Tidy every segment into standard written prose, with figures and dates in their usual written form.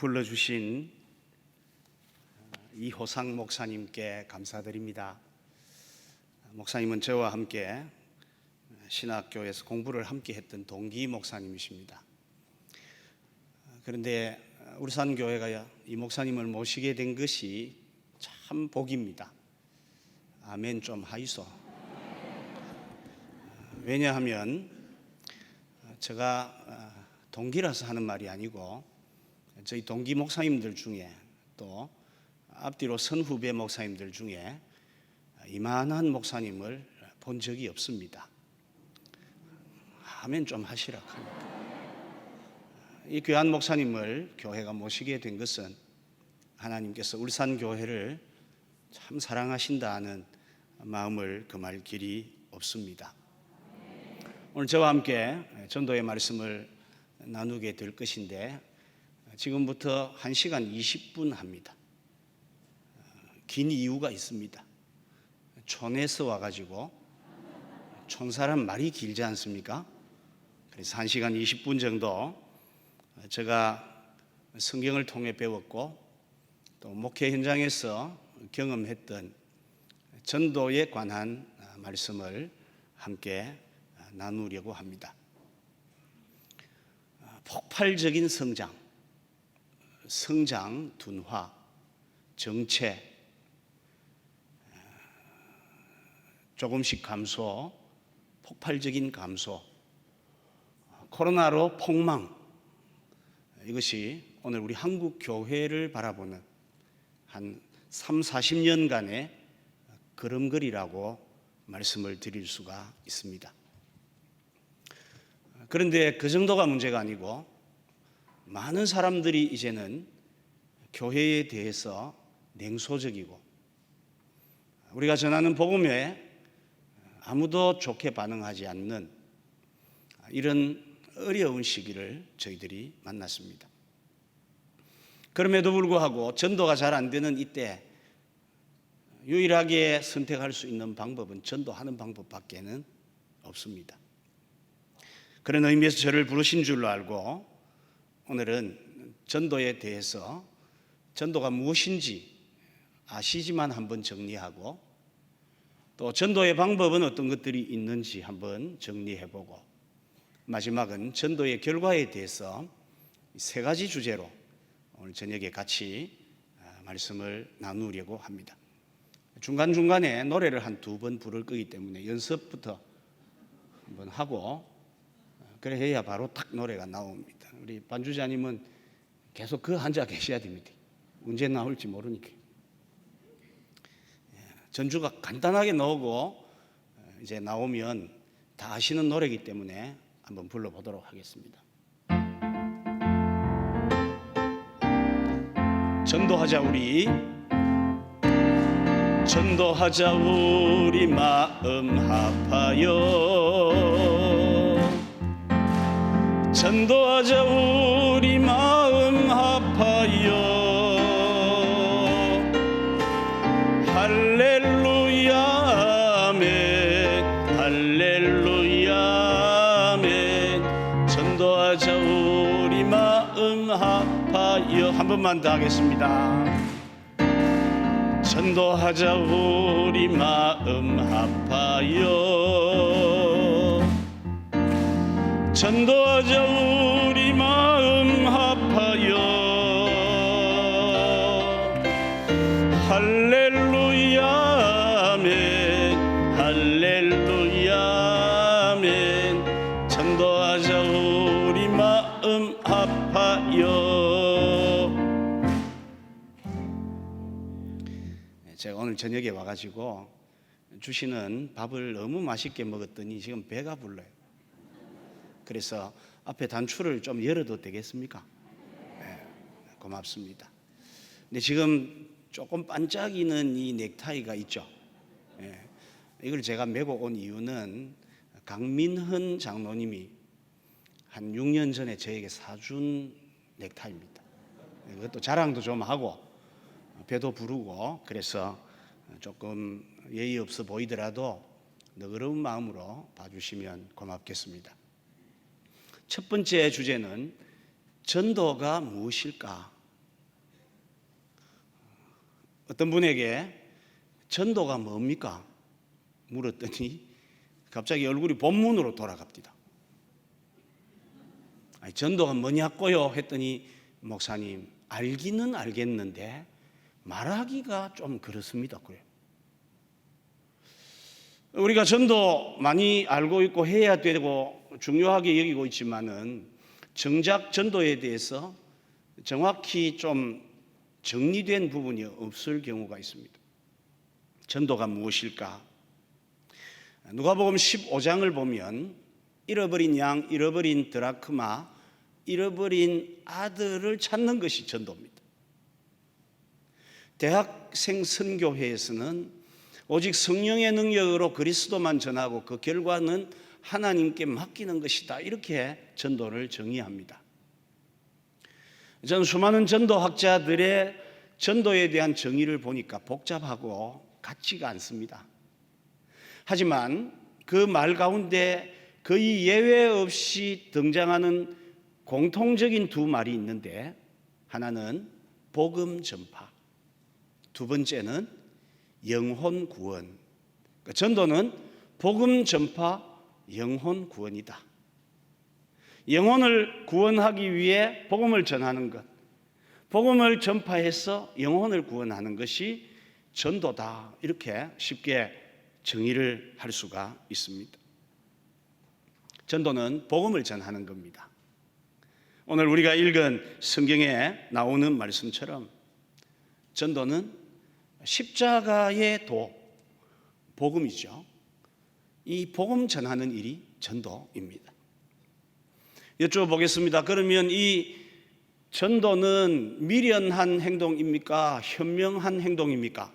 불러주신 이호상 목사님께 감사드립니다. 목사님은 저와 함께 신학교에서 공부를 함께 했던 동기 목사님이십니다. 그런데 울산교회가 이 목사님을 모시게 된 것이 참 복입니다. 아멘 좀 하이소. 왜냐하면 제가 동기라서 하는 말이 아니고 저희 동기 목사님들 중에 또 앞뒤로 선후배 목사님들 중에 이만한 목사님을 본 적이 없습니다. 아멘 좀 하시라 합니다. 이 귀한 목사님을 교회가 모시게 된 것은 하나님께서 울산교회를 참 사랑하신다는 마음을 금할 길이 없습니다. 오늘 저와 함께 전도의 말씀을 나누게 될 것인데 지금부터 1시간 20분 합니다. 긴 이유가 있습니다. 촌에서 와가지고 촌사람 말이 길지 않습니까? 그래서 1시간 20분 정도 제가 성경을 통해 배웠고 또 목회 현장에서 경험했던 전도에 관한 말씀을 함께 나누려고 합니다. 폭발적인 성장, 둔화, 정체, 조금씩 감소, 폭발적인 감소, 코로나로 폭망, 이것이 오늘 우리 한국 교회를 바라보는 한 30-40년간의 걸음걸이라고 말씀을 드릴 수가 있습니다. 그런데 그 정도가 문제가 아니고 많은 사람들이 이제는 교회에 대해서 냉소적이고 우리가 전하는 복음에 아무도 좋게 반응하지 않는 이런 어려운 시기를 저희들이 만났습니다. 그럼에도 불구하고 전도가 잘 안 되는 이때 유일하게 선택할 수 있는 방법은 전도하는 방법밖에는 없습니다. 그런 의미에서 저를 부르신 줄로 알고 오늘은 전도에 대해서 전도가 무엇인지 아시지만 한번 정리하고 또 전도의 방법은 어떤 것들이 있는지 한번 정리해보고 마지막은 전도의 결과에 대해서 3가지 주제로 오늘 저녁에 같이 말씀을 나누려고 합니다. 중간중간에 노래를 한 2번 부를 거기 때문에 연습부터 한번 하고 그래 해야 바로 딱 노래가 나옵니다. 우리 반주자님은 계속 그 앉아 계셔야 됩니다. 언제 나올지 모르니까. 전주가 간단하게 나오고 이제 나오면 다 아시는 노래이기 때문에 한번 불러보도록 하겠습니다. 전도하자 우리 마음 합하여 전도하자 우리 마음 합하여 할렐루야 아멘 할렐루야 아멘 전도하자 우리 마음 합하여 한 번만 더 하겠습니다. 전도하자 우리 마음 합하여 전도하자 우리 마음 합하여 할렐루야 아멘 할렐루야 아멘 전도하자 우리 마음 합하여. 제가 오늘 저녁에 와가지고 주시는 밥을 너무 맛있게 먹었더니 지금 배가 불러요. 그래서 앞에 단추를 좀 열어도 되겠습니까? 네, 고맙습니다. 근데 지금 조금 반짝이는 이 넥타이가 있죠. 네, 이걸 제가 메고 온 이유는 강민헌 장로님이 한 6년 전에 저에게 사준 넥타이입니다. 이것도 자랑도 좀 하고 배도 부르고 그래서 조금 예의 없어 보이더라도 너그러운 마음으로 봐주시면 고맙겠습니다. 첫 번째 주제는 전도가 무엇일까 어떤 분에게 전도가 뭡니까? 물었더니 갑자기 얼굴이 본문으로 돌아갑니다. 아니, 전도가 뭐냐고요? 했더니 목사님, 알기는 알겠는데 말하기가 좀 그렇습니다. 그래요. 우리가 전도 많이 알고 있고 해야 되고 중요하게 여기고 있지만은 정작 전도에 대해서 정확히 좀 정리된 부분이 없을 경우가 있습니다. 전도가 무엇일까? 누가복음 15장을 보면 잃어버린 양, 잃어버린 드라크마, 잃어버린 아들을 찾는 것이 전도입니다. 대학생 선교회에서는 오직 성령의 능력으로 그리스도만 전하고 그 결과는 하나님께 맡기는 것이다, 이렇게 전도를 정의합니다. 저는 수많은 전도학자들의 전도에 대한 정의를 보니까 복잡하고 같지가 않습니다. 하지만 그 말 가운데 거의 예외 없이 등장하는 공통적인 두 말이 있는데, 하나는 복음 전파, 두 번째는 영혼 구원. 전도는 복음 전파, 영혼 구원이다. 영혼을 구원하기 위해 복음을 전하는 것, 복음을 전파해서 영혼을 구원하는 것이 전도다, 이렇게 쉽게 정의를 할 수가 있습니다. 전도는 복음을 전하는 겁니다. 오늘 우리가 읽은 성경에 나오는 말씀처럼 전도는 십자가의 도, 복음이죠. 이 복음 전하는 일이 전도입니다. 여쭤보겠습니다. 그러면 이 전도는 미련한 행동입니까? 현명한 행동입니까?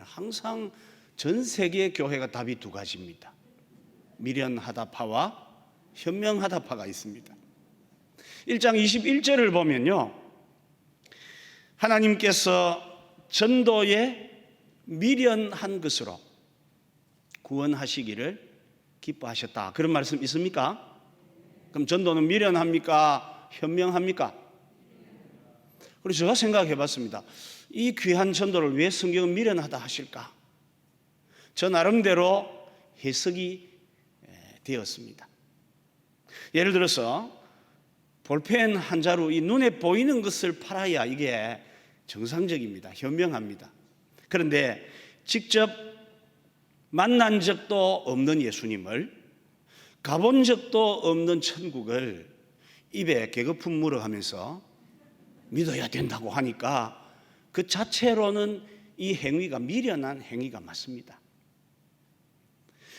항상 전 세계 교회가 답이 두 가지입니다. 미련하다파와 현명하다파가 있습니다. 1장 21절을 보면요, 하나님께서 전도에 미련한 것으로 구원하시기를 기뻐하셨다, 그런 말씀 있습니까? 그럼 전도는 미련합니까? 현명합니까? 그래서 제가 생각해 봤습니다. 이 귀한 전도를 왜 성경은 미련하다 하실까? 저 나름대로 해석이 되었습니다. 예를 들어서 볼펜 한 자루, 이 눈에 보이는 것을 팔아야 이게 정상적입니다. 현명합니다. 그런데 직접 만난 적도 없는 예수님을, 가본 적도 없는 천국을 입에 개거품 물어가면서 믿어야 된다고 하니까 그 자체로는 이 행위가 미련한 행위가 맞습니다.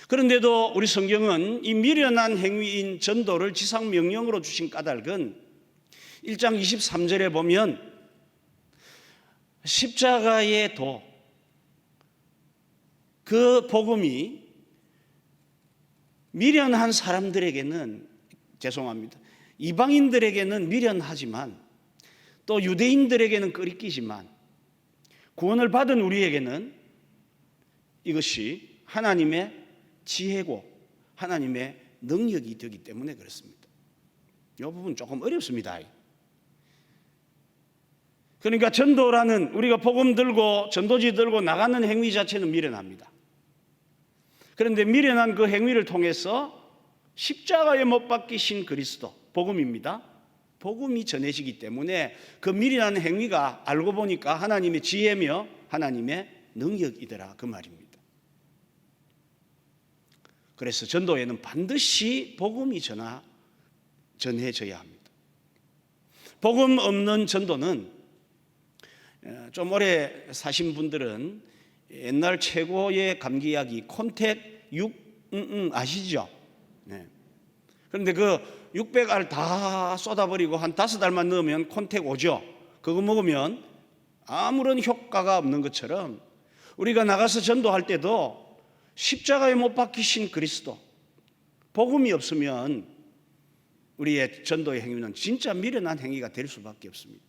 그런데도 우리 성경은 이 미련한 행위인 전도를 지상명령으로 주신 까닭은 1장 23절에 보면 십자가의 도, 그 복음이 미련한 사람들에게는, 죄송합니다, 이방인들에게는 미련하지만 또 유대인들에게는 끄리끼지만 구원을 받은 우리에게는 이것이 하나님의 지혜고 하나님의 능력이 되기 때문에 그렇습니다. 이 부분 조금 어렵습니다. 그러니까 전도라는, 우리가 복음 들고 전도지 들고 나가는 행위 자체는 미련합니다. 그런데 미련한 그 행위를 통해서 십자가에 못 박히신 그리스도, 복음입니다. 복음이 전해지기 때문에 그 미련한 행위가 알고 보니까 하나님의 지혜며 하나님의 능력이더라, 그 말입니다. 그래서 전도에는 반드시 복음이 전해져야 합니다. 복음 없는 전도는, 좀 오래 사신 분들은 옛날 최고의 감기 이야기 콘택 6 아시죠? 네. 그런데 그 600알 다 쏟아버리고 한 5알만 넣으면 콘택 오죠. 그거 먹으면 아무런 효과가 없는 것처럼 우리가 나가서 전도할 때도 십자가에 못 박히신 그리스도, 복음이 없으면 우리의 전도의 행위는 진짜 미련한 행위가 될 수밖에 없습니다.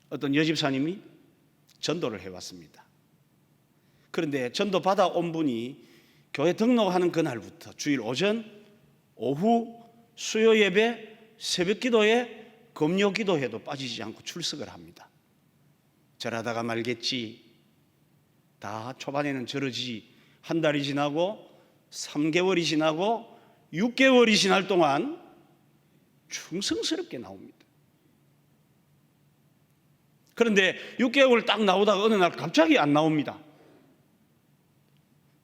어떤 여집사님이 전도를 해왔습니다. 그런데 전도 받아온 분이 교회 등록하는 그날부터 주일 오전, 오후, 수요 예배, 새벽 기도에 금요 기도회도 빠지지 않고 출석을 합니다. 절하다가 말겠지. 다 초반에는 저러지. 한 달이 지나고 3개월이 지나고 6개월이 지날 동안 충성스럽게 나옵니다. 그런데 6개월 딱 나오다가 어느 날 갑자기 안 나옵니다.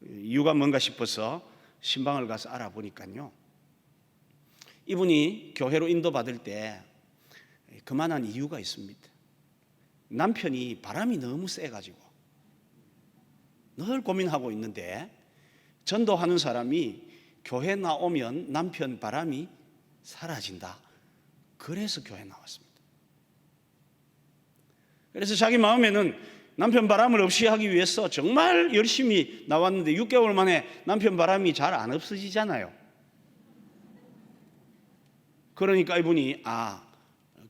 이유가 뭔가 싶어서 신방을 가서 알아보니까요, 이분이 교회로 인도받을 때 그만한 이유가 있습니다. 남편이 바람이 너무 세가지고 늘 고민하고 있는데, 전도하는 사람이 교회 나오면 남편 바람이 사라진다. 그래서 교회 나왔습니다. 그래서 자기 마음에는 남편 바람을 없이 하기 위해서 정말 열심히 나왔는데 6개월 만에 남편 바람이 잘 안 없어지잖아요. 그러니까 이분이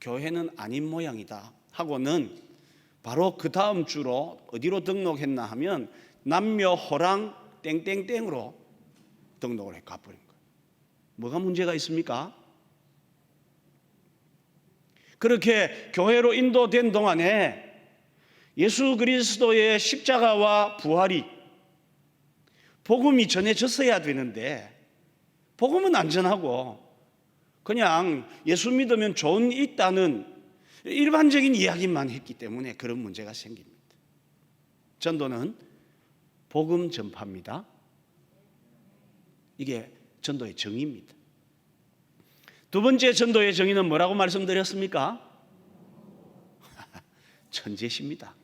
교회는 아닌 모양이다 하고는 바로 그 다음 주로 어디로 등록했나 하면 남묘호랑 땡땡땡으로 등록을 해 가버린 거예요. 뭐가 문제가 있습니까? 그렇게 교회로 인도된 동안에 예수 그리스도의 십자가와 부활이, 복음이 전해졌어야 되는데 복음은 안 전하고 그냥 예수 믿으면 좋은 일 있다는 일반적인 이야기만 했기 때문에 그런 문제가 생깁니다. 전도는 복음 전파입니다. 이게 전도의 정의입니다. 두 번째 전도의 정의는 뭐라고 말씀드렸습니까? 천재십니다.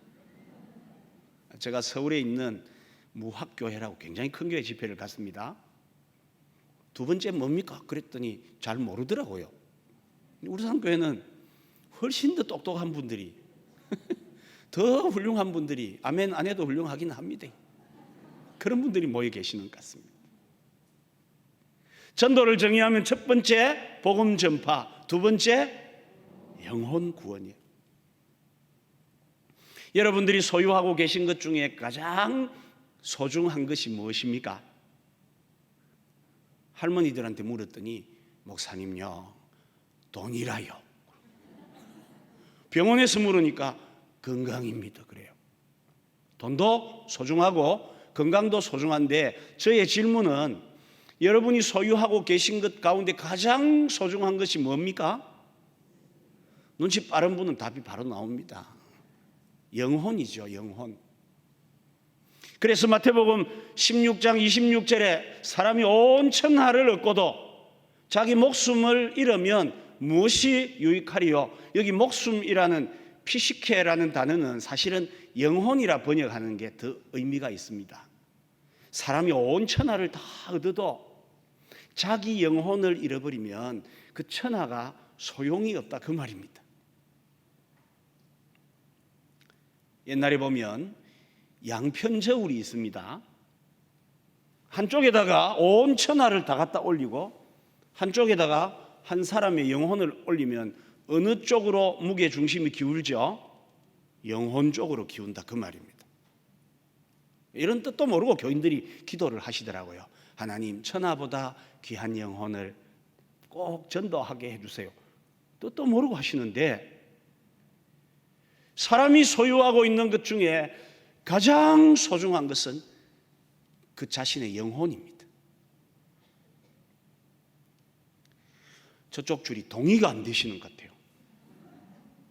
제가 서울에 있는 무학교회라고 굉장히 큰 교회 집회를 갔습니다. 두 번째 뭡니까? 그랬더니 잘 모르더라고요. 우리 산교회는 훨씬 더 똑똑한 분들이 더 훌륭한 분들이, 아멘 안 해도 훌륭하긴 합니다. 그런 분들이 모여 계시는 것 같습니다. 전도를 정의하면 첫 번째 복음 전파, 두 번째 영혼 구원이에요. 여러분들이 소유하고 계신 것 중에 가장 소중한 것이 무엇입니까? 할머니들한테 물었더니 목사님요, 돈이라요. 병원에서 물으니까 건강입니다. 그래요. 돈도 소중하고 건강도 소중한데 저의 질문은 여러분이 소유하고 계신 것 가운데 가장 소중한 것이 뭡니까? 눈치 빠른 분은 답이 바로 나옵니다. 영혼이죠, 영혼. 그래서 마태복음 16장 26절에 사람이 온 천하를 얻고도 자기 목숨을 잃으면 무엇이 유익하리요? 여기 목숨이라는 피시케라는 단어는 사실은 영혼이라 번역하는 게 더 의미가 있습니다. 사람이 온 천하를 다 얻어도 자기 영혼을 잃어버리면 그 천하가 소용이 없다, 그 말입니다. 옛날에 보면 양편저울이 있습니다. 한쪽에다가 온 천하를 다 갖다 올리고 한쪽에다가 한 사람의 영혼을 올리면 어느 쪽으로 무게 중심이 기울죠? 영혼 쪽으로 기운다, 그 말입니다. 이런 뜻도 모르고 교인들이 기도를 하시더라고요. 하나님, 천하보다 귀한 영혼을 꼭 전도하게 해주세요. 뜻도 모르고 하시는데, 사람이 소유하고 있는 것 중에 가장 소중한 것은 그 자신의 영혼입니다. 저쪽 줄이 동의가 안 되시는 것 같아요.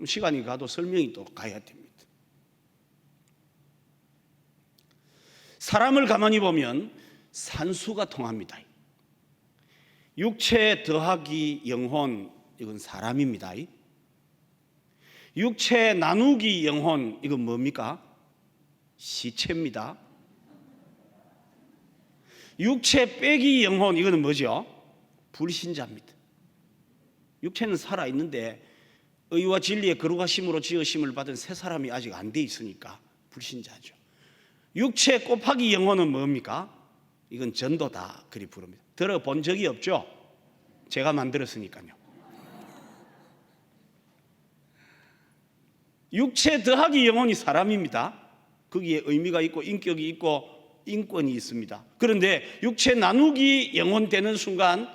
시간이 가도 설명이 또 가야 됩니다. 사람을 가만히 보면 산수가 통합니다. 육체 더하기 영혼, 이건 사람입니다. 육체 나누기 영혼, 이건 뭡니까? 시체입니다. 육체 빼기 영혼, 이거는 뭐죠? 불신자입니다. 육체는 살아있는데 의와 진리의 거룩하심으로 지으심을 받은 새 사람이 아직 안 돼 있으니까 불신자죠. 육체 곱하기 영혼은 뭡니까? 이건 전도다, 그리 부릅니다. 들어본 적이 없죠? 제가 만들었으니까요. 육체 더하기 영혼이 사람입니다. 거기에 의미가 있고 인격이 있고 인권이 있습니다. 그런데 육체 나누기 영혼 되는 순간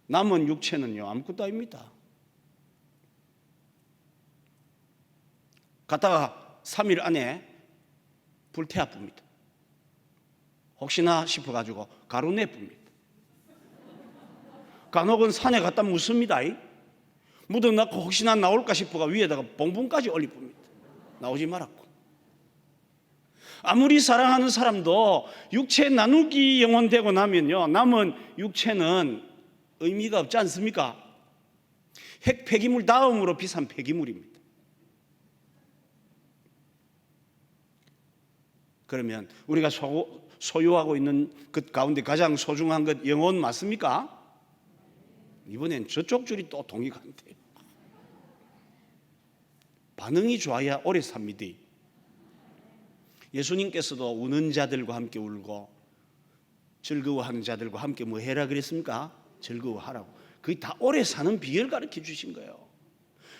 남은 육체는요, 아무것도 아닙니다. 갔다가 3일 안에 불태워 뿝니다. 혹시나 싶어가지고 가루 내쁩니다. 간혹은 산에 갖다 묻습니다. 묻어놓고 혹시나 나올까 싶어가 위에다가 봉분까지 올려봅니다. 나오지 말았고. 아무리 사랑하는 사람도 육체 나누기 영혼되고 나면요, 남은 육체는 의미가 없지 않습니까? 핵 폐기물 다음으로 비싼 폐기물입니다. 그러면 우리가 소유하고 있는 것 가운데 가장 소중한 것 영혼 맞습니까? 이번엔 저쪽 줄이 또 동의가 안 돼요. 반응이 좋아야 오래 삽니다. 예수님께서도 우는 자들과 함께 울고 즐거워하는 자들과 함께 뭐 해라 그랬습니까? 즐거워하라고. 그게 다 오래 사는 비결 가르쳐 주신 거예요.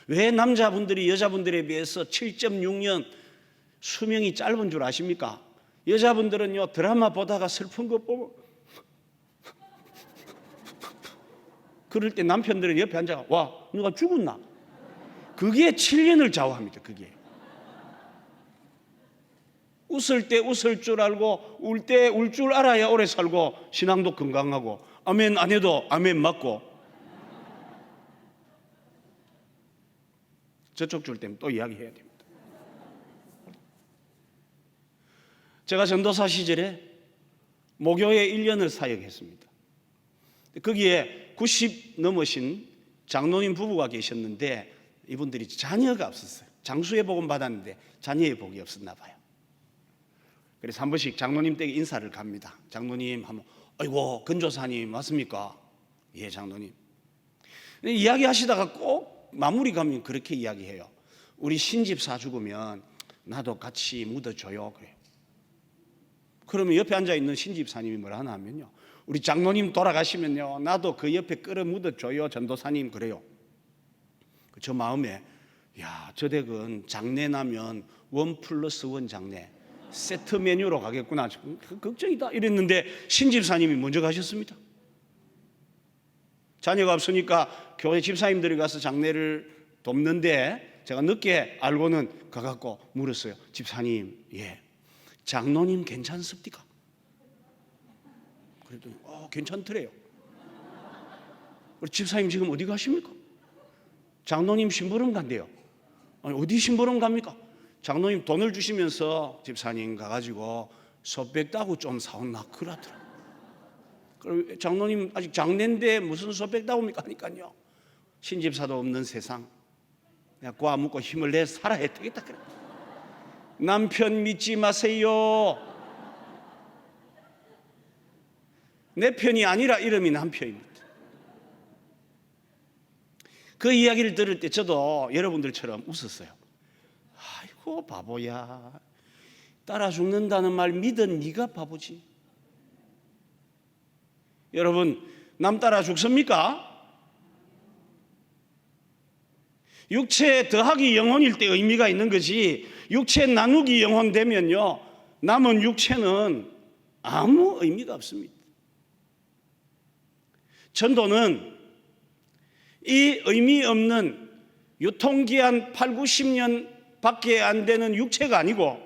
왜 남자분들이 여자분들에 비해서 7.6년 수명이 짧은 줄 아십니까? 여자분들은요, 드라마 보다가 슬픈 거 보고 그럴 때 남편들은 옆에 앉아가, 와, 누가 죽었나? 그게 7년을 좌우합니다. 그게. 웃을 때 웃을 줄 알고 울 때 울 줄 알아야 오래 살고 신앙도 건강하고 아멘 안 해도 아멘 맞고. 저쪽 줄 때문에 또 이야기해야 됩니다. 제가 전도사 시절에 모교에 1년을 사역했습니다. 거기에 90 넘으신 장로님 부부가 계셨는데 이분들이 자녀가 없었어요. 장수의 복음 받았는데 자녀의 복이 없었나 봐요. 그래서 한 번씩 장로님 댁에 인사를 갑니다. 장로님 하면, 아이고 근조사님 맞습니까? 예, 장로님. 이야기하시다가 꼭 마무리 가면 그렇게 이야기해요. 우리 신집사 죽으면 나도 같이 묻어줘요. 그래요. 그러면 옆에 앉아있는 신집사님이 뭐라 하나 하면요, 우리 장로님 돌아가시면요 나도 그 옆에 끌어 묻어줘요 전도사님. 그래요. 저 마음에, 야, 저 댁은 장례 나면 1+1 장례 세트 메뉴로 가겠구나, 걱정이다 이랬는데 신집사님이 먼저 가셨습니다. 자녀가 없으니까 교회 집사님들이 가서 장례를 돕는데 제가 늦게 알고는 가갖고 물었어요. 집사님, 예, 장로님 괜찮습니까? 그랬더니 괜찮더래요. 우리 집사님 지금 어디 가십니까? 장로님 심부름 간대요. 아니, 어디 심부름 갑니까? 장로님 돈을 주시면서 집사님 가가지고 소백 따구 좀 사온나 그러더라. 그럼 장로님 아직 장례인데 무슨 소백 따구입니까? 하니까요, 신집사도 없는 세상 내가 꽈 묻고 힘을 내 살아야 되겠다 그래. 남편 믿지 마세요. 내 편이 아니라 이름이 남편입니다. 그 이야기를 들을 때 저도 여러분들처럼 웃었어요. 아이고 바보야, 따라 죽는다는 말 믿은 네가 바보지. 여러분, 남 따라 죽습니까? 육체 더하기 영혼일 때 의미가 있는 거지, 육체 나누기 영혼 되면요 남은 육체는 아무 의미가 없습니다. 전도는 이 의미 없는 유통기한 8-90년 밖에 안 되는 육체가 아니고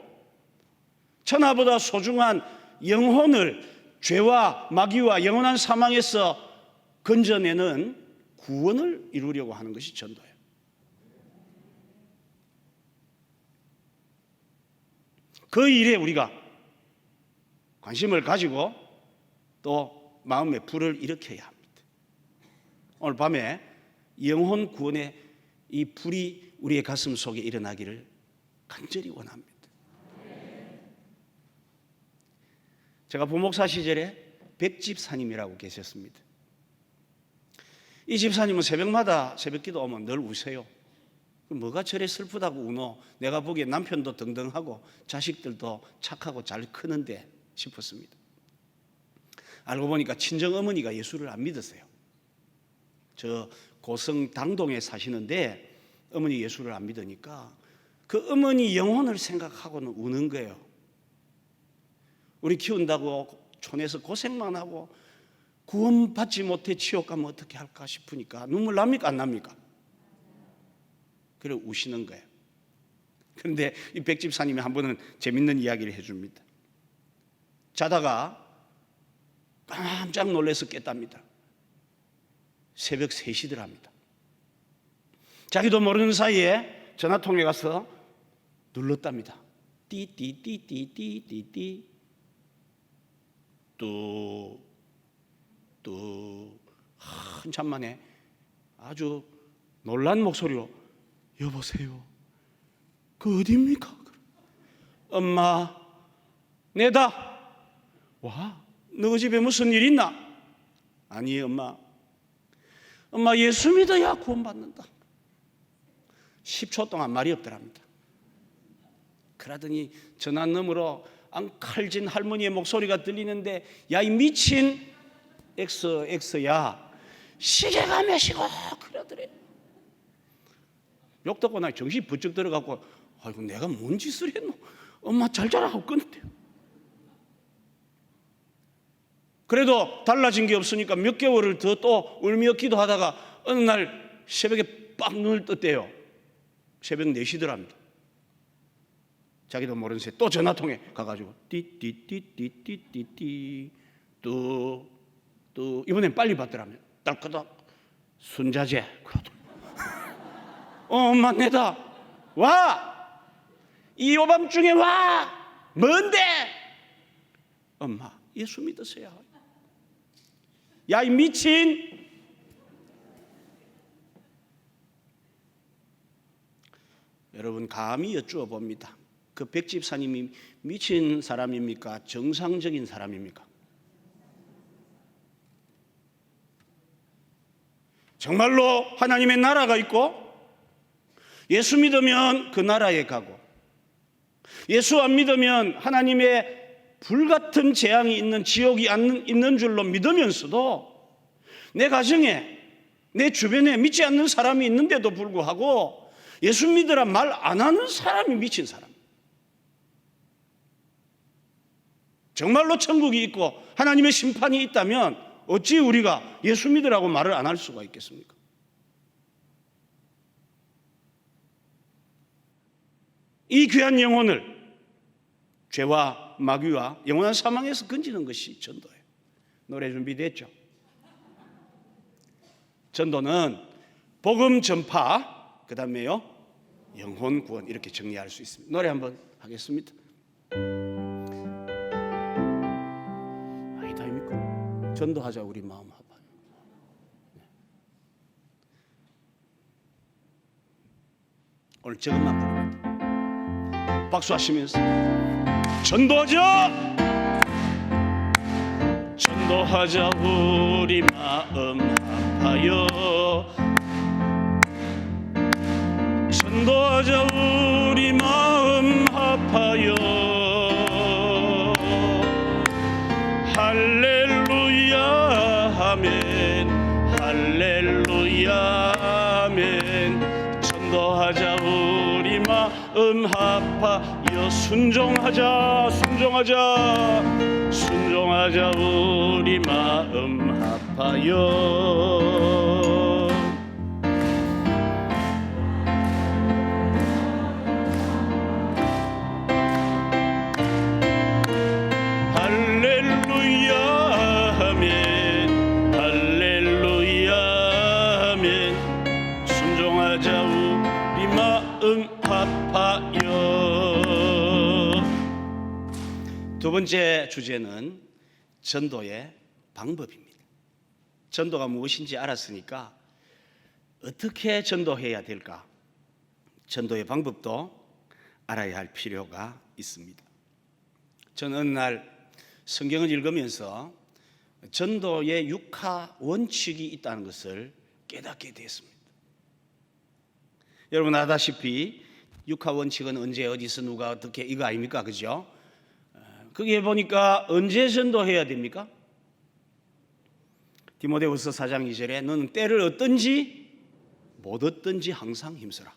천하보다 소중한 영혼을 죄와 마귀와 영원한 사망에서 건져내는 구원을 이루려고 하는 것이 전도예요. 그 일에 우리가 관심을 가지고 또 마음에 불을 일으켜야 합니다. 오늘 밤에 영혼 구원의 이 불이 우리의 가슴 속에 일어나기를 간절히 원합니다. 제가 부목사 시절에 백집사님이라고 계셨습니다. 이 집사님은 새벽마다 새벽기도 오면 늘 우세요. 뭐가 저래 슬프다고 우노? 내가 보기에 남편도 등등하고 자식들도 착하고 잘 크는데 싶었습니다. 알고 보니까 친정어머니가 예수를 안 믿으세요. 저 고성 당동에 사시는데 어머니 예수를 안 믿으니까 그 어머니 영혼을 생각하고는 우는 거예요. 우리 키운다고 촌에서 고생만 하고 구원받지 못해 지옥 가면 어떻게 할까 싶으니까 눈물 납니까 안 납니까? 그래 우시는 거예요. 그런데 이 백집사님이 한 번은 재밌는 이야기를 해줍니다. 자다가 깜짝 놀라서 깼답니다. 새벽 3시더랍니다. 자기도 모르는 사이에 전화통에 가서 눌렀답니다. 띠띠띠띠띠띠띠 또 한참 만에 아주 놀란 목소리로 여보세요, 그 어디입니까? 엄마, 내다. 와, 너 집에 무슨 일 있나? 아니 엄마 예수 믿어야 구원받는다. 10초 동안 말이 없더랍니다. 그러더니 전화 너머로 앙칼진 할머니의 목소리가 들리는데, 야 이 미친 엑스야, 시계가 몇이고 그러더래. 욕 듣고 나 정신이 번쩍 들어가고, 아이고 내가 뭔 짓을 했노? 엄마 잘 자라 하고 끊었대요. 그래도 달라진 게 없으니까 몇 개월을 더 또 울며 기도하다가 어느 날 새벽에 빡 눈을 떴대요. 새벽 4시더랍니다. 자기도 모르는 새에 또 전화통에 가가지고 띠띠띠띠띠띠 또 이번엔 빨리 받더라면 딸까닥 순자재. 엄마 내다. 와, 이 오밤중에 와. 뭔데? 엄마 예수 믿으세요. 야 이 미친. 여러분 감히 여쭈어 봅니다. 그 백집사님이 미친 사람입니까? 정상적인 사람입니까? 정말로 하나님의 나라가 있고, 예수 믿으면 그 나라에 가고, 예수 안 믿으면 하나님의 불같은 재앙이 있는 지옥이 있는 줄로 믿으면서도 내 가정에, 내 주변에 믿지 않는 사람이 있는데도 불구하고 예수 믿으라 말 안 하는 사람이 미친 사람. 정말로 천국이 있고 하나님의 심판이 있다면 어찌 우리가 예수 믿으라고 말을 안 할 수가 있겠습니까? 이 귀한 영혼을 죄와 마귀와 영원한 사망에서 건지는 것이 전도예요. 노래 준비됐죠? 전도는 복음 전파, 그 다음에요 영혼 구원, 이렇게 정리할 수 있습니다. 노래 한번 하겠습니다. 아니다 입니까? 전도하자 우리 마음 아파요. 오늘 저것만 부릅니다. 박수하시면서 전도하자, 전도하자 우리 마음 아파요. 전도하자 우리 마음 아파요. 할렐루야 아멘, 할렐루야 아멘. 전도하자 우리 마음 아파요. 순종하자, 순종하자, 순종하자 우리 마음 아파요. 두 번째 주제는 전도의 방법입니다. 전도가 무엇인지 알았으니까 어떻게 전도해야 될까? 전도의 방법도 알아야 할 필요가 있습니다. 저는 어느 날 성경을 읽으면서 전도의 6하 원칙이 있다는 것을 깨닫게 되었습니다. 여러분 아다시피 6하 원칙은 언제 어디서 누가 어떻게 이거 아닙니까? 그죠? 거기에 보니까 언제 전도해야 됩니까? 디모데후서 4장 2절에 너는 때를 얻든지 못 얻든지 항상 힘써라.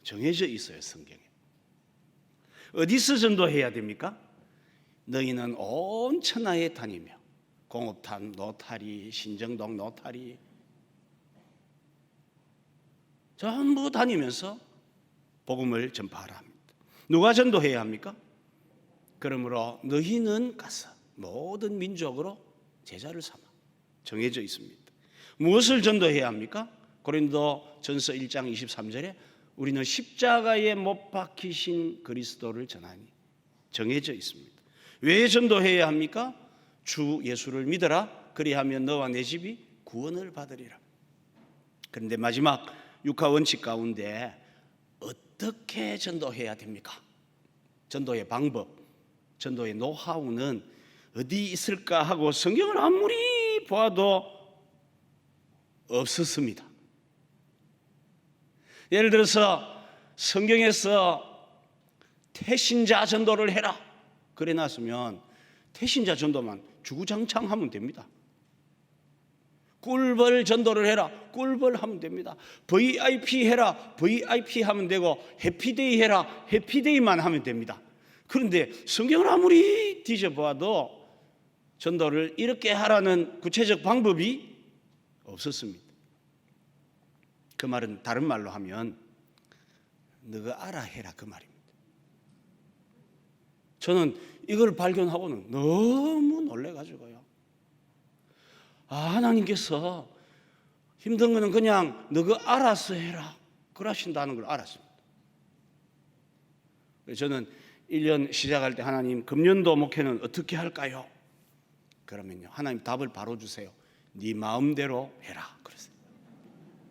정해져 있어요, 성경에. 어디서 전도해야 됩니까? 너희는 온 천하에 다니며 공업탄, 노타리, 신정동 노타리 전부 다니면서 복음을 전파하라 합니다. 누가 전도해야 합니까? 그러므로 너희는 가서 모든 민족으로 제자를 삼아 정해져 있습니다. 무엇을 전도해야 합니까? 고린도 전서 1장 23절에 우리는 십자가에 못 박히신 그리스도를 전하니 정해져 있습니다. 왜 전도해야 합니까? 주 예수를 믿어라. 그리하면 너와 내 집이 구원을 받으리라. 그런데 마지막 육하 원칙 가운데 어떻게 전도해야 됩니까? 전도의 방법, 전도의 노하우는 어디 있을까 하고 성경을 아무리 보아도 없었습니다. 예를 들어서 성경에서 태신자 전도를 해라 그래 놨으면 태신자 전도만 주구장창 하면 됩니다. 꿀벌 전도를 해라 꿀벌 하면 됩니다. VIP 해라 VIP 하면 되고 해피데이 해라 해피데이만 하면 됩니다. 그런데 성경을 아무리 뒤져보아도 전도를 이렇게 하라는 구체적 방법이 없었습니다. 그 말은 다른 말로 하면 너가 알아 해라 그 말입니다. 저는 이걸 발견하고는 너무 놀래가지고요. 하나님께서 힘든 거는 그냥 너가 알아서 해라 그러신다는 걸 알았습니다. 저는 1년 시작할 때 하나님 금년도 목회는 어떻게 할까요? 그러면요 하나님 답을 바로 주세요. 네 마음대로 해라 그러세요.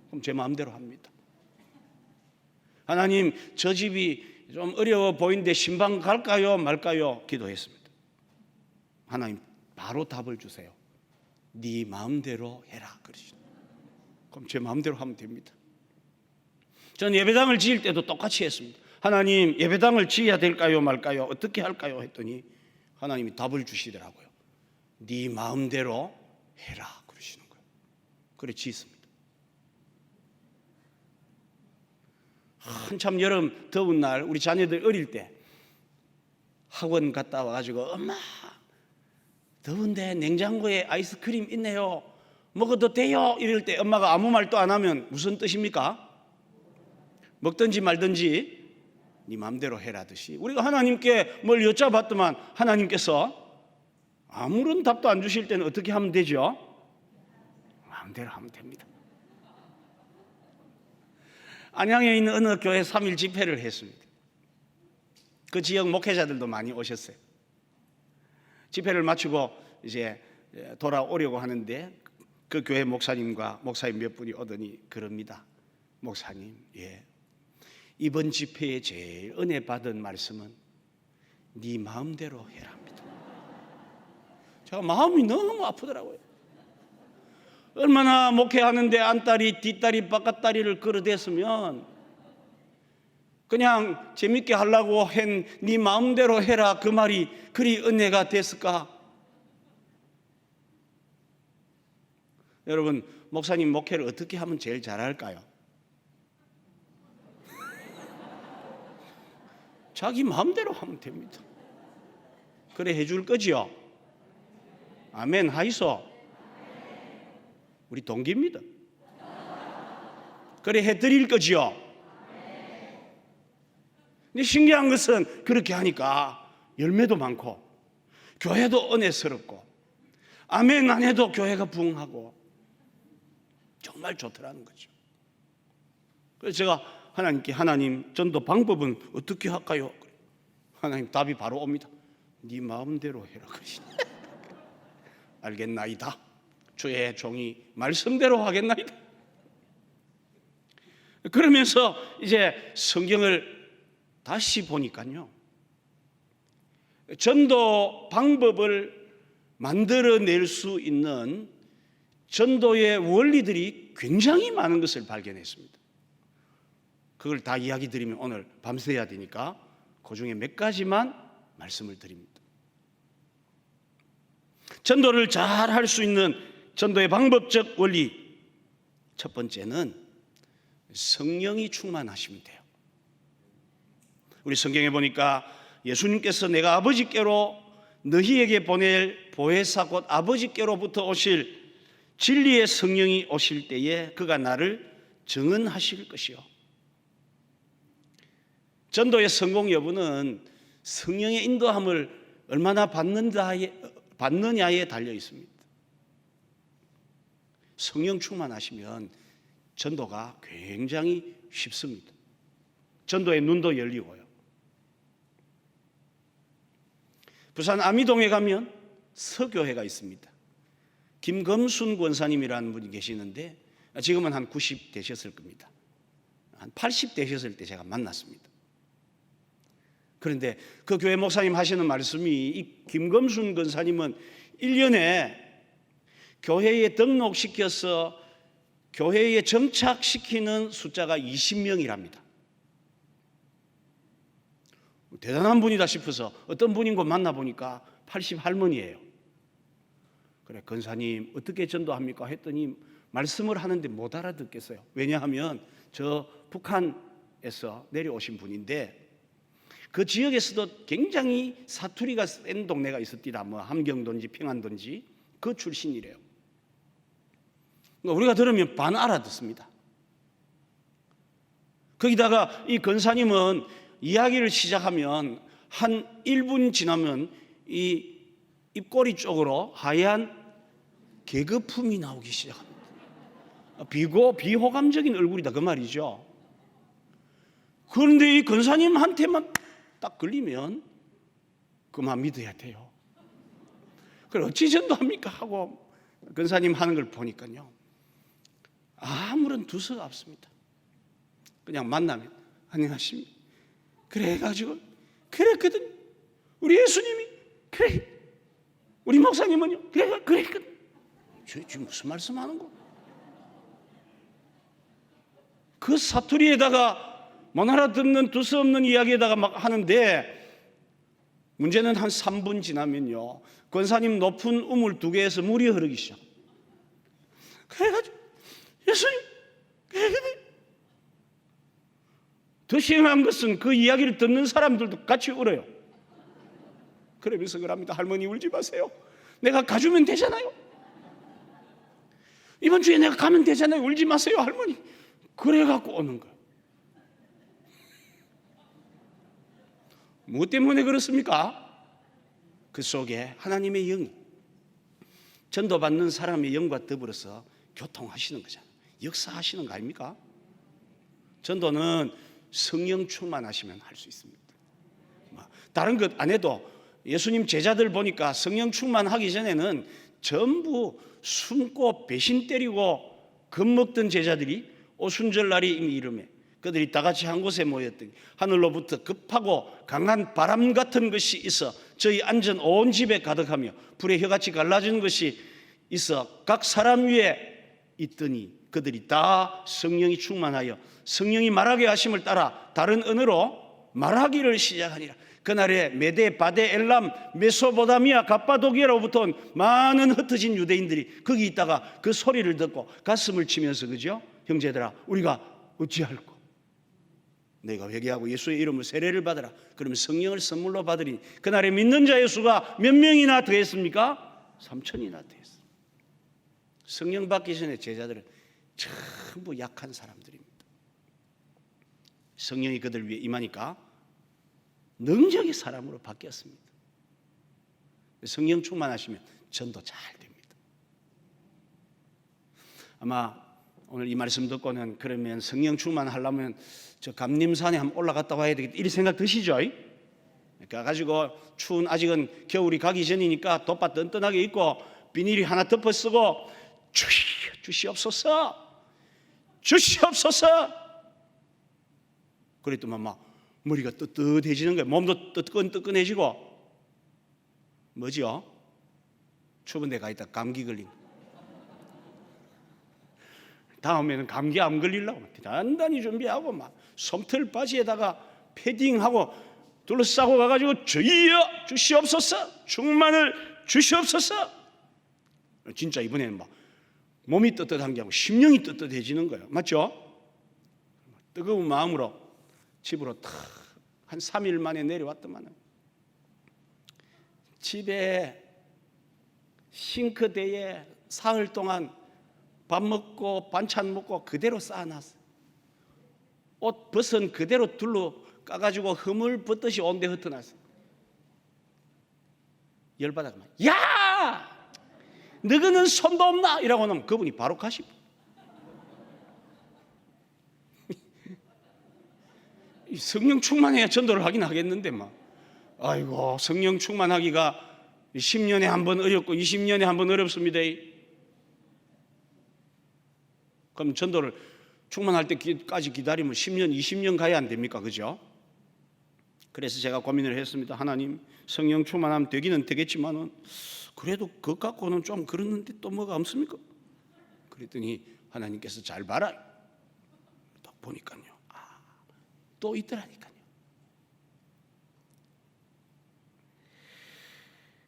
그럼 제 마음대로 합니다. 하나님 저 집이 좀 어려워 보이는데 신방 갈까요 말까요? 기도했습니다. 하나님 바로 답을 주세요. 네 마음대로 해라 그러시죠. 그럼 제 마음대로 하면 됩니다. 전 예배당을 지을 때도 똑같이 했습니다. 하나님 예배당을 지어야 될까요 말까요? 어떻게 할까요? 했더니 하나님이 답을 주시더라고요. 네 마음대로 해라 그러시는 거예요. 그래 지었습니다. 한참 여름 더운 날 우리 자녀들 어릴 때 학원 갔다 와가지고 엄마 더운데 냉장고에 아이스크림 있네요 먹어도 돼요 이럴 때 엄마가 아무 말도 안 하면 무슨 뜻입니까? 먹든지 말든지 네 마음대로 해라듯이 우리가 하나님께 뭘 여쭤봤더만 하나님께서 아무런 답도 안 주실 때는 어떻게 하면 되죠? 마음대로 하면 됩니다. 안양에 있는 어느 교회 3일 집회를 했습니다. 그 지역 목회자들도 많이 오셨어요. 집회를 마치고 이제 돌아오려고 하는데 그 교회 목사님과 목사님 몇 분이 오더니 그럽니다. 목사님, 이번 집회에 제일 은혜 받은 말씀은 네 마음대로 해랍니다. 제가 마음이 너무 아프더라고요. 얼마나 목회하는데 안다리, 뒷다리, 바깥다리를 끌어댔으면 그냥 재밌게 하려고 한 네 마음대로 해라 그 말이 그리 은혜가 됐을까? 여러분 목사님 목회를 어떻게 하면 제일 잘할까요? 자기 마음대로 하면 됩니다. 그래 해줄 거지요? 아멘 하이소. 우리 동기입니다. 그래 해드릴 거지요? 근데 신기한 것은 그렇게 하니까 열매도 많고 교회도 은혜스럽고 아멘 안 해도 교회가 부흥하고 정말 좋더라는 거죠. 그래서 제가 하나님께 하나님 전도 방법은 어떻게 할까요? 하나님 답이 바로 옵니다. 네 마음대로 해라 그러시네. 알겠나이다. 주의 종이 말씀대로 하겠나이다. 그러면서 이제 성경을 다시 보니까요. 전도 방법을 만들어낼 수 있는 전도의 원리들이 굉장히 많은 것을 발견했습니다. 그걸 다 이야기 드리면 오늘 밤새야 되니까 그 중에 몇 가지만 말씀을 드립니다. 전도를 잘 할 수 있는 전도의 방법적 원리 첫 번째는 성령이 충만하시면 돼요. 우리 성경에 보니까 예수님께서 내가 아버지께로 너희에게 보낼 보혜사 곧 아버지께로부터 오실 진리의 성령이 오실 때에 그가 나를 증언하실 것이요 전도의 성공 여부는 성령의 인도함을 얼마나 받느냐에 달려 있습니다. 성령 충만하시면 전도가 굉장히 쉽습니다. 전도의 눈도 열리고요. 부산 아미동에 가면 서교회가 있습니다. 김검순 권사님이라는 분이 계시는데 지금은 한 90 되셨을 겁니다. 한 80 되셨을 때 제가 만났습니다. 그런데 그 교회 목사님 하시는 말씀이, 이 김검순 권사님은 1년에 교회에 등록시켜서 교회에 정착시키는 숫자가 20명이랍니다. 대단한 분이다 싶어서 어떤 분인 거 만나보니까 80 할머니예요. 그래, 권사님 어떻게 전도합니까? 했더니 말씀을 하는데 못 알아듣겠어요. 왜냐하면 저 북한에서 내려오신 분인데 그 지역에서도 굉장히 사투리가 센 동네가 있었디라. 뭐 함경도인지 평안도인지 그 출신이래요. 우리가 들으면 반 알아듣습니다. 거기다가 이 권사님은 이야기를 시작하면 한 1분 지나면 이 입꼬리 쪽으로 하얀 개거품이 나오기 시작합니다. 비호감적인 얼굴이다 그 말이죠. 그런데 이 권사님한테만 딱 걸리면 그만 믿어야 돼요. 그럼 어찌 전도합니까? 하고 권사님 하는 걸 보니까요, 아무런 두서가 없습니다. 그냥 만나면 안녕하십니까? 그래가지고 그랬거든. 우리 예수님이 그래. 우리 목사님은요 그랬거든. 지금 무슨 말씀하는 거? 그 사투리에다가 못 알아듣는 두서 없는 이야기에다가 막 하는데 문제는 한 3분 지나면요 권사님 높은 우물 2개에서 물이 흐르기 시작. 그래가지고 예수님 그랬거든. 더 심한 것은 그 이야기를 듣는 사람들도 같이 울어요. 그러면서 그럽니다. 할머니 울지 마세요. 내가 가주면 되잖아요. 이번 주에 내가 가면 되잖아요. 울지 마세요 할머니. 그래갖고 오는 거예요. 무엇 때문에 그렇습니까? 그 속에 하나님의 영이 전도받는 사람의 영과 더불어서 교통하시는 거잖아요. 역사하시는 거 아닙니까? 전도는 성령 충만하시면 할 수 있습니다. 다른 것 안 해도 예수님 제자들 보니까 성령 충만하기 전에는 전부 숨고 배신 때리고 겁먹던 제자들이 오순절날이 이미 이름에 그들이 다 같이 한 곳에 모였더니 하늘로부터 급하고 강한 바람 같은 것이 있어 저희 앉은 온 집에 가득하며 불의 혀같이 갈라진 것이 있어 각 사람 위에 있더니 그들이 다 성령이 충만하여 성령이 말하게 하심을 따라 다른 언어로 말하기를 시작하니라. 그날에 메데, 바데, 엘람, 메소포타미아, 갑바도기아로부터 온 많은 흩어진 유대인들이 거기 있다가 그 소리를 듣고 가슴을 치면서 그죠? 형제들아 우리가 어찌할꼬? 너희가 회개하고 예수의 이름으로 세례를 받으라. 그러면 성령을 선물로 받으리니 그날에 믿는 자의 수가 몇 명이나 더했습니까? 3,000이나 더했습니다. 성령 받기 전에 제자들은 전부 약한 사람들입니다. 성령이 그들 위해 임하니까 능력의 사람으로 바뀌었습니다. 성령 충만하시면 전도 잘 됩니다. 아마 오늘 이 말씀 듣고는 그러면 성령 충만하려면 저 감림산에 한번 올라갔다 와야 되겠다 이런 생각 드시죠? 가가지고 추운 아직은 겨울이 가기 전이니까 돗밭 뜬뜬하게 입고 비닐이 하나 덮어 쓰고 주시옵소서 그랬더만 막 머리가 뜨뜻해지는 거예요. 몸도 뜨끈뜨끈해지고. 뭐지요? 추운 데 가 있다 감기 걸린. 다음에는 감기 안 걸리려고 단단히 준비하고 막 솜털 바지에다가 패딩하고 둘러싸고 가가지고 주여 주시옵소서 충만을 주시옵소서. 진짜 이번에는 막 몸이 떳떳한 게 아니고 심령이 떳떳해지는 거예요. 맞죠? 뜨거운 마음으로 집으로 한 3일 만에 내려왔더만 집에 싱크대에 사흘 동안 밥 먹고 반찬 먹고 그대로 쌓아놨어요. 옷 벗은 그대로 둘러 까가지고 허물 벗듯이 온데 흩어놨어. 열받아서 야! 너희는 손도 없나? 이라고 하면 그분이 바로 가시고 성령 충만해야 전도를 하긴 하겠는데 막 아이고 성령 충만하기가 10년에 한 번 어렵고 20년에 한 번 어렵습니다. 그럼 전도를 충만할 때까지 기다리면 10년 20년 가야 안 됩니까? 그죠? 그래서 제가 고민을 했습니다. 하나님 성령 충만하면 되기는 되겠지만은 그래도 그것 갖고는 좀 그렇는데 또 뭐가 없습니까? 그랬더니 하나님께서 잘 봐라. 딱 보니까요. 또 있더라니까요.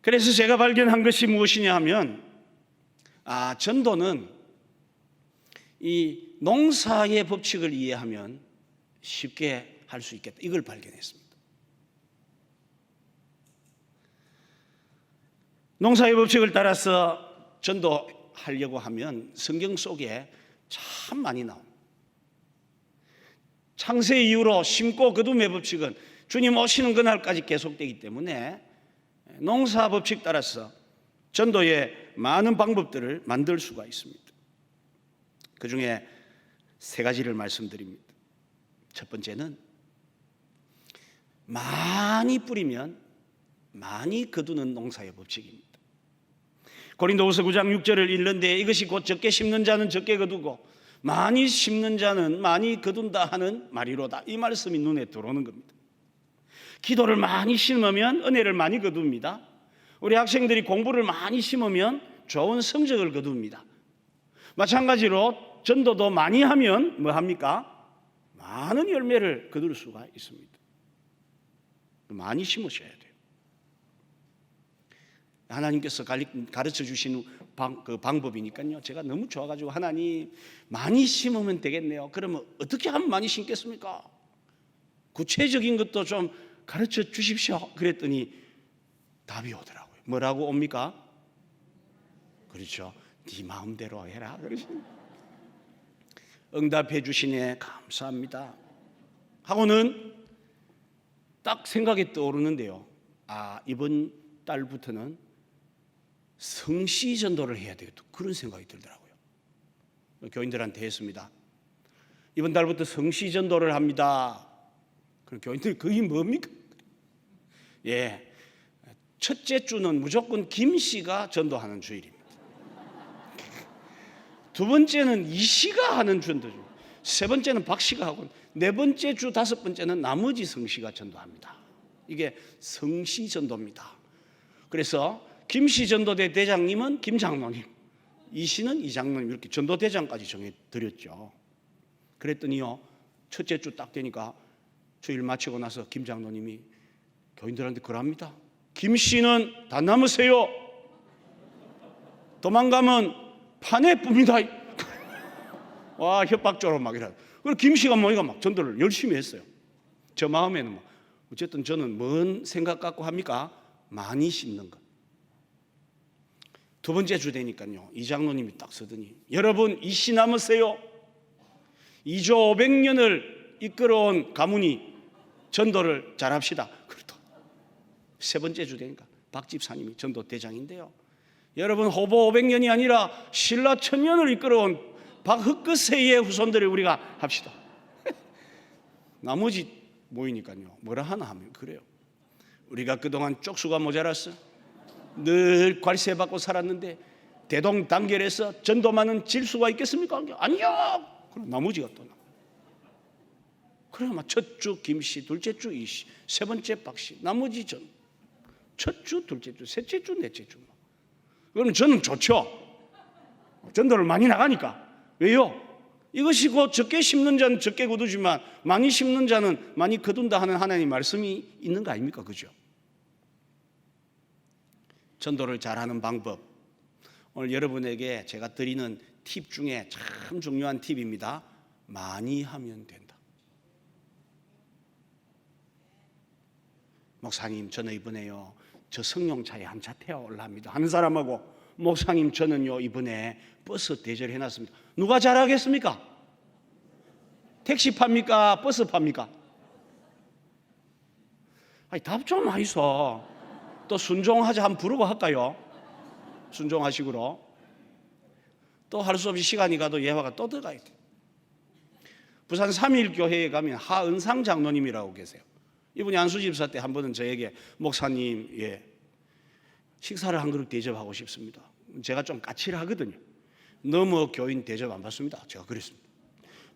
그래서 제가 발견한 것이 무엇이냐 하면 전도는 이 농사의 법칙을 이해하면 쉽게 할 수 있겠다. 이걸 발견했습니다. 농사의 법칙을 따라서 전도하려고 하면 성경 속에 참 많이 나옵니다. 창세 이후로 심고 거둠의 법칙은 주님 오시는 그날까지 계속되기 때문에 농사 법칙 따라서 전도의 많은 방법들을 만들 수가 있습니다. 그 중에 3가지를 말씀드립니다. 첫 번째는 많이 뿌리면 많이 거두는 농사의 법칙입니다. 고린도후서 9장 6절을 읽는데 이것이 곧 적게 심는 자는 적게 거두고 많이 심는 자는 많이 거둔다 하는 말이로다. 이 말씀이 눈에 들어오는 겁니다. 기도를 많이 심으면 은혜를 많이 거둡니다. 우리 학생들이 공부를 많이 심으면 좋은 성적을 거둡니다. 마찬가지로 전도도 많이 하면 뭐 합니까? 많은 열매를 거둘 수가 있습니다. 많이 심으셔야 돼요. 하나님께서 가르쳐 주시는 그 방법이니까요. 제가 너무 좋아가지고 하나님 많이 심으면 되겠네요. 그러면 어떻게 하면 많이 심겠습니까? 구체적인 것도 좀 가르쳐 주십시오. 그랬더니 답이 오더라고요. 뭐라고 옵니까? 그렇죠. 네 마음대로 해라. 응답해 주시네 감사합니다 하고는 딱 생각이 떠오르는데요. 이번 달부터는 성시 전도를 해야 되겠다. 그런 생각이 들더라고요. 교인들한테 했습니다. 이번 달부터 성시 전도를 합니다. 그럼 교인들이 그게 뭡니까? 첫째 주는 무조건 김씨가 전도하는 주일입니다. 두 번째는 이씨가 하는 전도주, 세 번째는 박씨가 하고, 네 번째 주, 다섯 번째는 나머지 성씨가 전도합니다. 이게 성시 전도입니다. 그래서 김씨 전도대 대장님은 김장로님, 이씨는 이장로님, 이렇게 전도대장까지 정해드렸죠. 그랬더니요, 첫째 주 딱 되니까 주일 마치고 나서 김장로님이 교인들한테 그럽니다. 김씨는 다 남으세요. 도망가면 판에 뿝니다. 와, 협박조로 막 이래. 그리고 김씨가 뭐니까 막 전도를 열심히 했어요. 저 마음에는 뭐 어쨌든 저는 뭔 생각 갖고 합니까? 많이 심는 것. 두 번째 주 되니까요, 이장로님이 딱 서더니 여러분 이씨 남으세요. 2조 500년을 이끌어온 가문이 전도를 잘합시다. 그렇다. 세 번째 주 되니까 박 집사님이 전도 대장인데요. 여러분 호보 500년이 아니라 신라 1000년을 이끌어온 박흑거세의 후손들을 우리가 합시다. 나머지 모이니까요, 뭐라 하나 하면 그래요. 우리가 그동안 쪽수가 모자랐어. 늘 관세 받고 살았는데 대동단결해서 전도만은 질 수가 있겠습니까? 아니요. 그럼 나머지가 또 나. 그래, 첫 주 김씨, 둘째 주 이씨, 세 번째 박씨, 나머지 전. 첫 주, 둘째 주, 셋째 주, 넷째 주. 그럼 저는 좋죠. 전도를 많이 나가니까. 왜요? 이것이 곧 적게 심는 자는 적게 거두지만 많이 심는 자는 많이 거둔다 하는 하나님의 말씀이 있는 거 아닙니까? 그죠? 전도를 잘하는 방법, 오늘 여러분에게 제가 드리는 팁 중에 참 중요한 팁입니다. 많이 하면 된다. 목사님, 저는 이번에요, 저 성령차에 한 차 태워 올랍니다 하는 사람하고, 목사님 저는요 이번에 버스 대절 해놨습니다. 누가 잘하겠습니까? 택시 팝니까? 버스 팝니까? 아니, 답 좀 하이소. 또 순종하자 한번 부르고 할까요? 순종하식으로. 또 할 수 없이 시간이 가도 예화가 또 들어가야 돼. 부산 삼일교회에 가면 하은상 장로님이라고 계세요. 이분이 안수집사 때 한 번은 저에게 목사님, 식사를 한 그릇 대접하고 싶습니다. 제가 좀 까칠하거든요. 너무 교인 대접 안 받습니다. 제가 그랬습니다.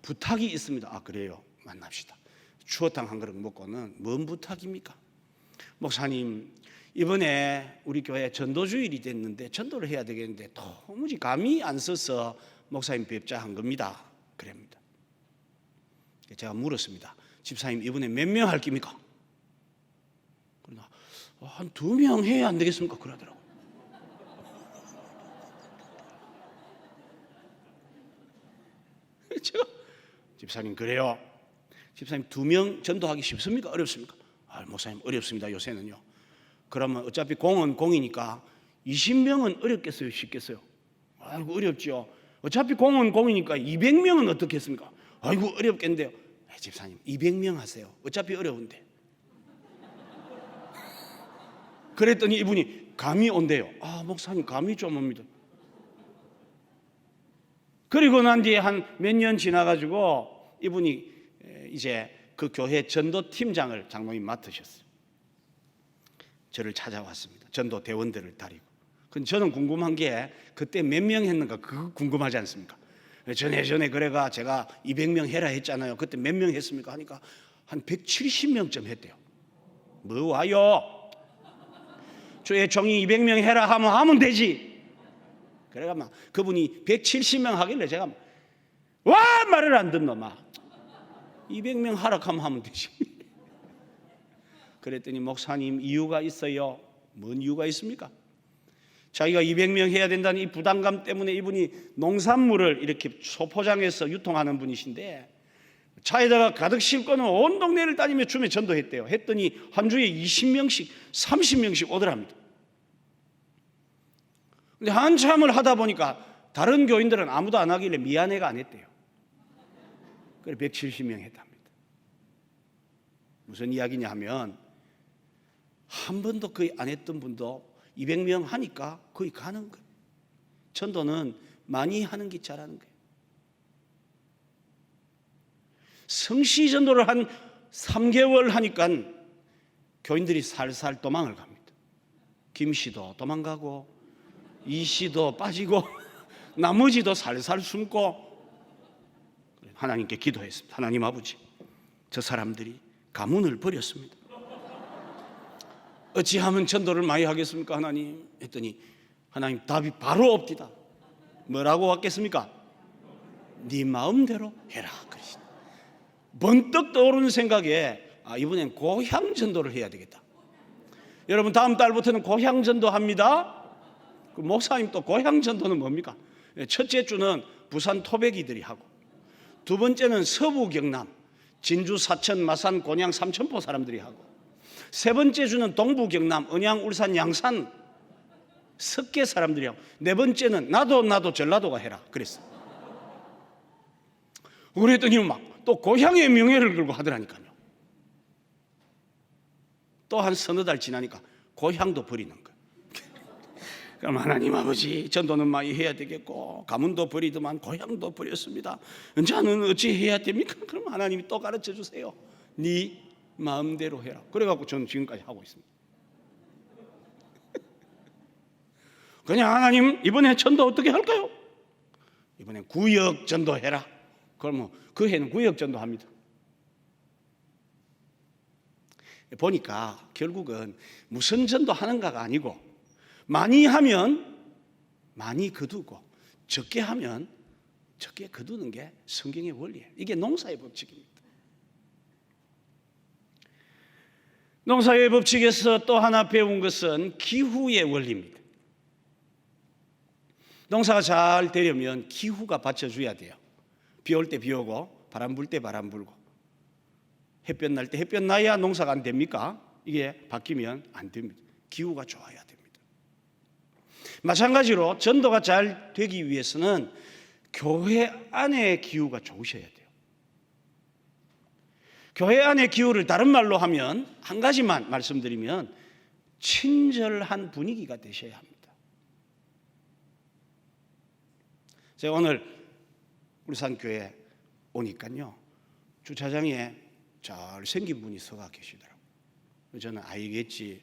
부탁이 있습니다. 아, 그래요? 만납시다. 추어탕 한 그릇 먹고는 뭔 부탁입니까? 목사님, 이번에 우리 교회 전도주일이 됐는데 전도를 해야 되겠는데 도무지 감이 안 서서 목사님 뵙자 한 겁니다. 그럽니다. 제가 물었습니다. 집사님, 이번에 몇 명 할 겁니까? 그러나 한 2명 해야 안 되겠습니까? 그러더라고요. 제가 집사님, 그래요? 집사님, 2명 전도하기 쉽습니까? 어렵습니까? 아, 목사님, 어렵습니다. 요새는요. 그러면 어차피 공은 공이니까 20명은 어렵겠어요? 쉽겠어요? 아이고, 어렵죠. 어차피 공은 공이니까 200명은 어떻겠습니까? 아이고, 어렵겠는데요. 집사님, 200명 하세요. 어차피 어려운데. 그랬더니 이분이 감이 온대요. 아, 목사님, 감이 좀 옵니다. 그리고 난 뒤에 한 몇 년 지나가지고 이분이 이제 그 교회 전도팀장을 장로님 맡으셨어요. 저를 찾아왔습니다. 전도 대원들을 다리고. 근데 저는 궁금한 게 그때 몇 명 했는가 그거 궁금하지 않습니까? 전에 그래가 제가 200명 해라 했잖아요. 그때 몇 명 했습니까? 하니까 한 170명쯤 했대요. 뭐 와요? 주의 종이 200명 해라 하면 되지. 그래가 막 그분이 170명 하길래 제가 와 말을 안 듣노 막 200명 하라하면 되지. 그랬더니 목사님, 이유가 있어요. 뭔 이유가 있습니까? 자기가 200명 해야 된다는 이 부담감 때문에 이분이 농산물을 이렇게 소포장해서 유통하는 분이신데 차에다가 가득 싣고는 온 동네를 다니며 주며 전도했대요. 했더니 한 주에 20명씩 30명씩 오더랍니다. 근데 한참을 하다 보니까 다른 교인들은 아무도 안 하길래 미안해가 안 했대요. 그래 170명 했답니다. 무슨 이야기냐 하면 한 번도 거의 안 했던 분도 200명 하니까 거의 가는 거예요. 전도는 많이 하는 게 잘하는 거예요. 성시 전도를 한 3개월 하니까 교인들이 살살 도망을 갑니다. 김 씨도 도망가고 이 씨도 빠지고 나머지도 살살 숨고 하나님께 기도했습니다. 하나님 아버지, 저 사람들이 가문을 버렸습니다. 어찌하면 전도를 많이 하겠습니까 하나님? 했더니 하나님 답이 바로 옵디다. 뭐라고 왔겠습니까? 네 마음대로 해라 그러시다. 번뜩 떠오르는 생각에 이번엔 고향 전도를 해야 되겠다. 여러분, 다음 달부터는 고향 전도합니다. 그 목사님, 또 고향 전도는 뭡니까? 첫째 주는 부산 토백이들이 하고, 두 번째는 서부 경남 진주, 사천, 마산, 곤양, 삼천포 사람들이 하고, 세 번째 주는 동부 경남 언양, 울산, 양산, 석계 사람들이 하고, 네 번째는 나도 전라도가 해라 그랬어. 그랬더니 막 또 고향의 명예를 걸고 하더라니까요. 또 한 서너 달 지나니까 고향도 버리는 거예요. 그럼 하나님 아버지, 전도는 많이 해야 되겠고 가문도 버리더만 고향도 버렸습니다. 저는 어찌 해야 됩니까? 그럼 하나님이 또 가르쳐 주세요. 네 마음대로 해라. 그래갖고 저는 지금까지 하고 있습니다. 그냥 하나님, 이번에 전도 어떻게 할까요? 이번엔 구역 전도해라. 그러면 그 해는 구역 전도합니다. 보니까 결국은 무슨 전도하는가가 아니고, 많이 하면 많이 거두고 적게 하면 적게 거두는 게 성경의 원리예요. 이게 농사의 법칙입니다. 농사의 법칙에서 또 하나 배운 것은 기후의 원리입니다. 농사가 잘 되려면 기후가 받쳐줘야 돼요. 비 올 때 비 오고 바람 불 때 바람 불고 햇볕 날 때 햇볕 나야 농사가 안 됩니까? 이게 바뀌면 안 됩니다. 기후가 좋아야 됩니다. 마찬가지로 전도가 잘 되기 위해서는 교회 안의 기후가 좋으셔야 돼요. 교회 안의 기후를 다른 말로 하면 한 가지만 말씀드리면 친절한 분위기가 되셔야 합니다. 제가 오늘 울산교회 오니까요, 주차장에 잘생긴 분이 서가 계시더라고요. 저는 알겠지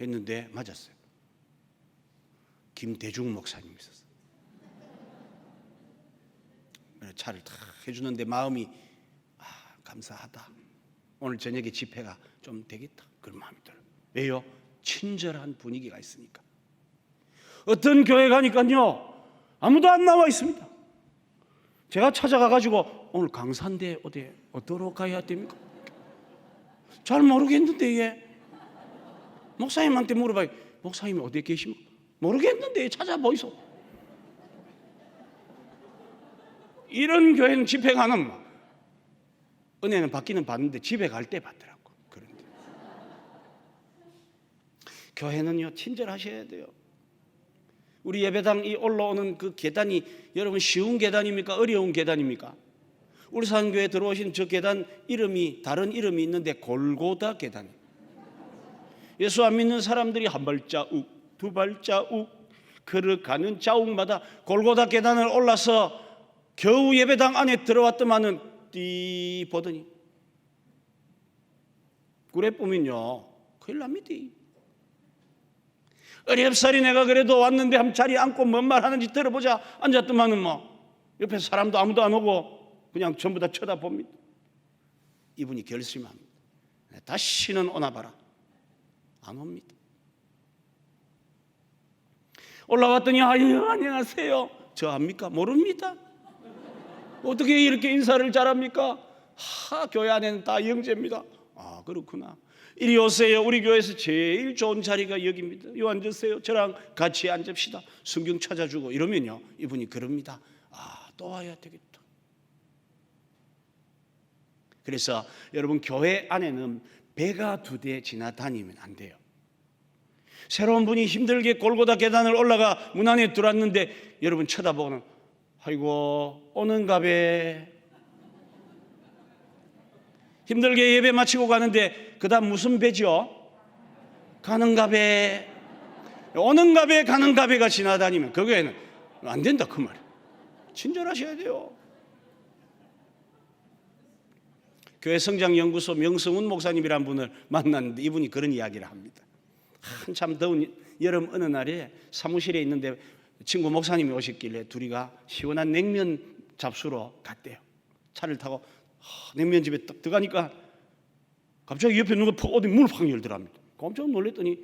했는데 맞았어요. 김대중 목사님이 있었어요. 차를 다 해주는데 마음이 감사하다. 오늘 저녁에 집회가 좀 되겠다. 그런 마음이 들어요. 왜요? 친절한 분위기가 있으니까. 어떤 교회 가니까요, 아무도 안 나와 있습니다. 제가 찾아가가지고 오늘 강사인데 어디로 가야 됩니까? 잘 모르겠는데 이게 목사님한테 물어봐요. 목사님이 어디에 계십니까? 모르겠는데 찾아보이소. 이런 교회는 집회 가는 은혜는 받기는 받는데 집에 갈 때 받더라고. 그런데 교회는요, 친절하셔야 돼요. 우리 예배당 이 올라오는 그 계단이 여러분 쉬운 계단입니까? 어려운 계단입니까? 울산교회 들어오신 저 계단 이름이 다른 이름이 있는데 골고다 계단이에요. 예수 안 믿는 사람들이 한 발자국, 두 발자국 걸어가는 자국마다 골고다 계단을 올라서 겨우 예배당 안에 들어왔더만은 띠 보더니 꿀에 보면요 큰일 납니다. 어렵사리 내가 그래도 왔는데 한 자리에 앉고 뭔 말 하는지 들어보자 앉았더만은 옆에 사람도 아무도 안 오고 그냥 전부 다 쳐다봅니다. 이분이 결심합니다. 다시는 오나 봐라. 안 옵니다. 올라왔더니 아유 안녕하세요. 저 압니까? 모릅니다. 어떻게 이렇게 인사를 잘합니까? 교회 안에는 다 영재입니다. 그렇구나. 이리 오세요. 우리 교회에서 제일 좋은 자리가 여기입니다. 요 앉으세요. 저랑 같이 앉읍시다. 성경 찾아주고 이러면요 이분이 그럽니다. 또 와야 되겠다. 그래서 여러분 교회 안에는 배가 두 대 지나다니면 안 돼요. 새로운 분이 힘들게 골고다 계단을 올라가 문 안에 들어왔는데 여러분 쳐다보고는 아이고 오는가배. 힘들게 예배 마치고 가는데 그 다음 무슨 배죠? 가는가배. 오는가배 가는가배가 지나다니면 그 교회는 안 된다 그 말이에요. 친절하셔야 돼요. 교회 성장연구소 명성훈 목사님이란 분을 만났는데 이분이 그런 이야기를 합니다. 한참 더운 여름 어느 날에 사무실에 있는데 친구 목사님이 오셨길래 둘이가 시원한 냉면 잡수러 갔대요. 차를 타고 냉면집에 딱 들어가니까 갑자기 옆에 누가 어디 문을 팍 열더랍니다. 깜짝 놀랐더니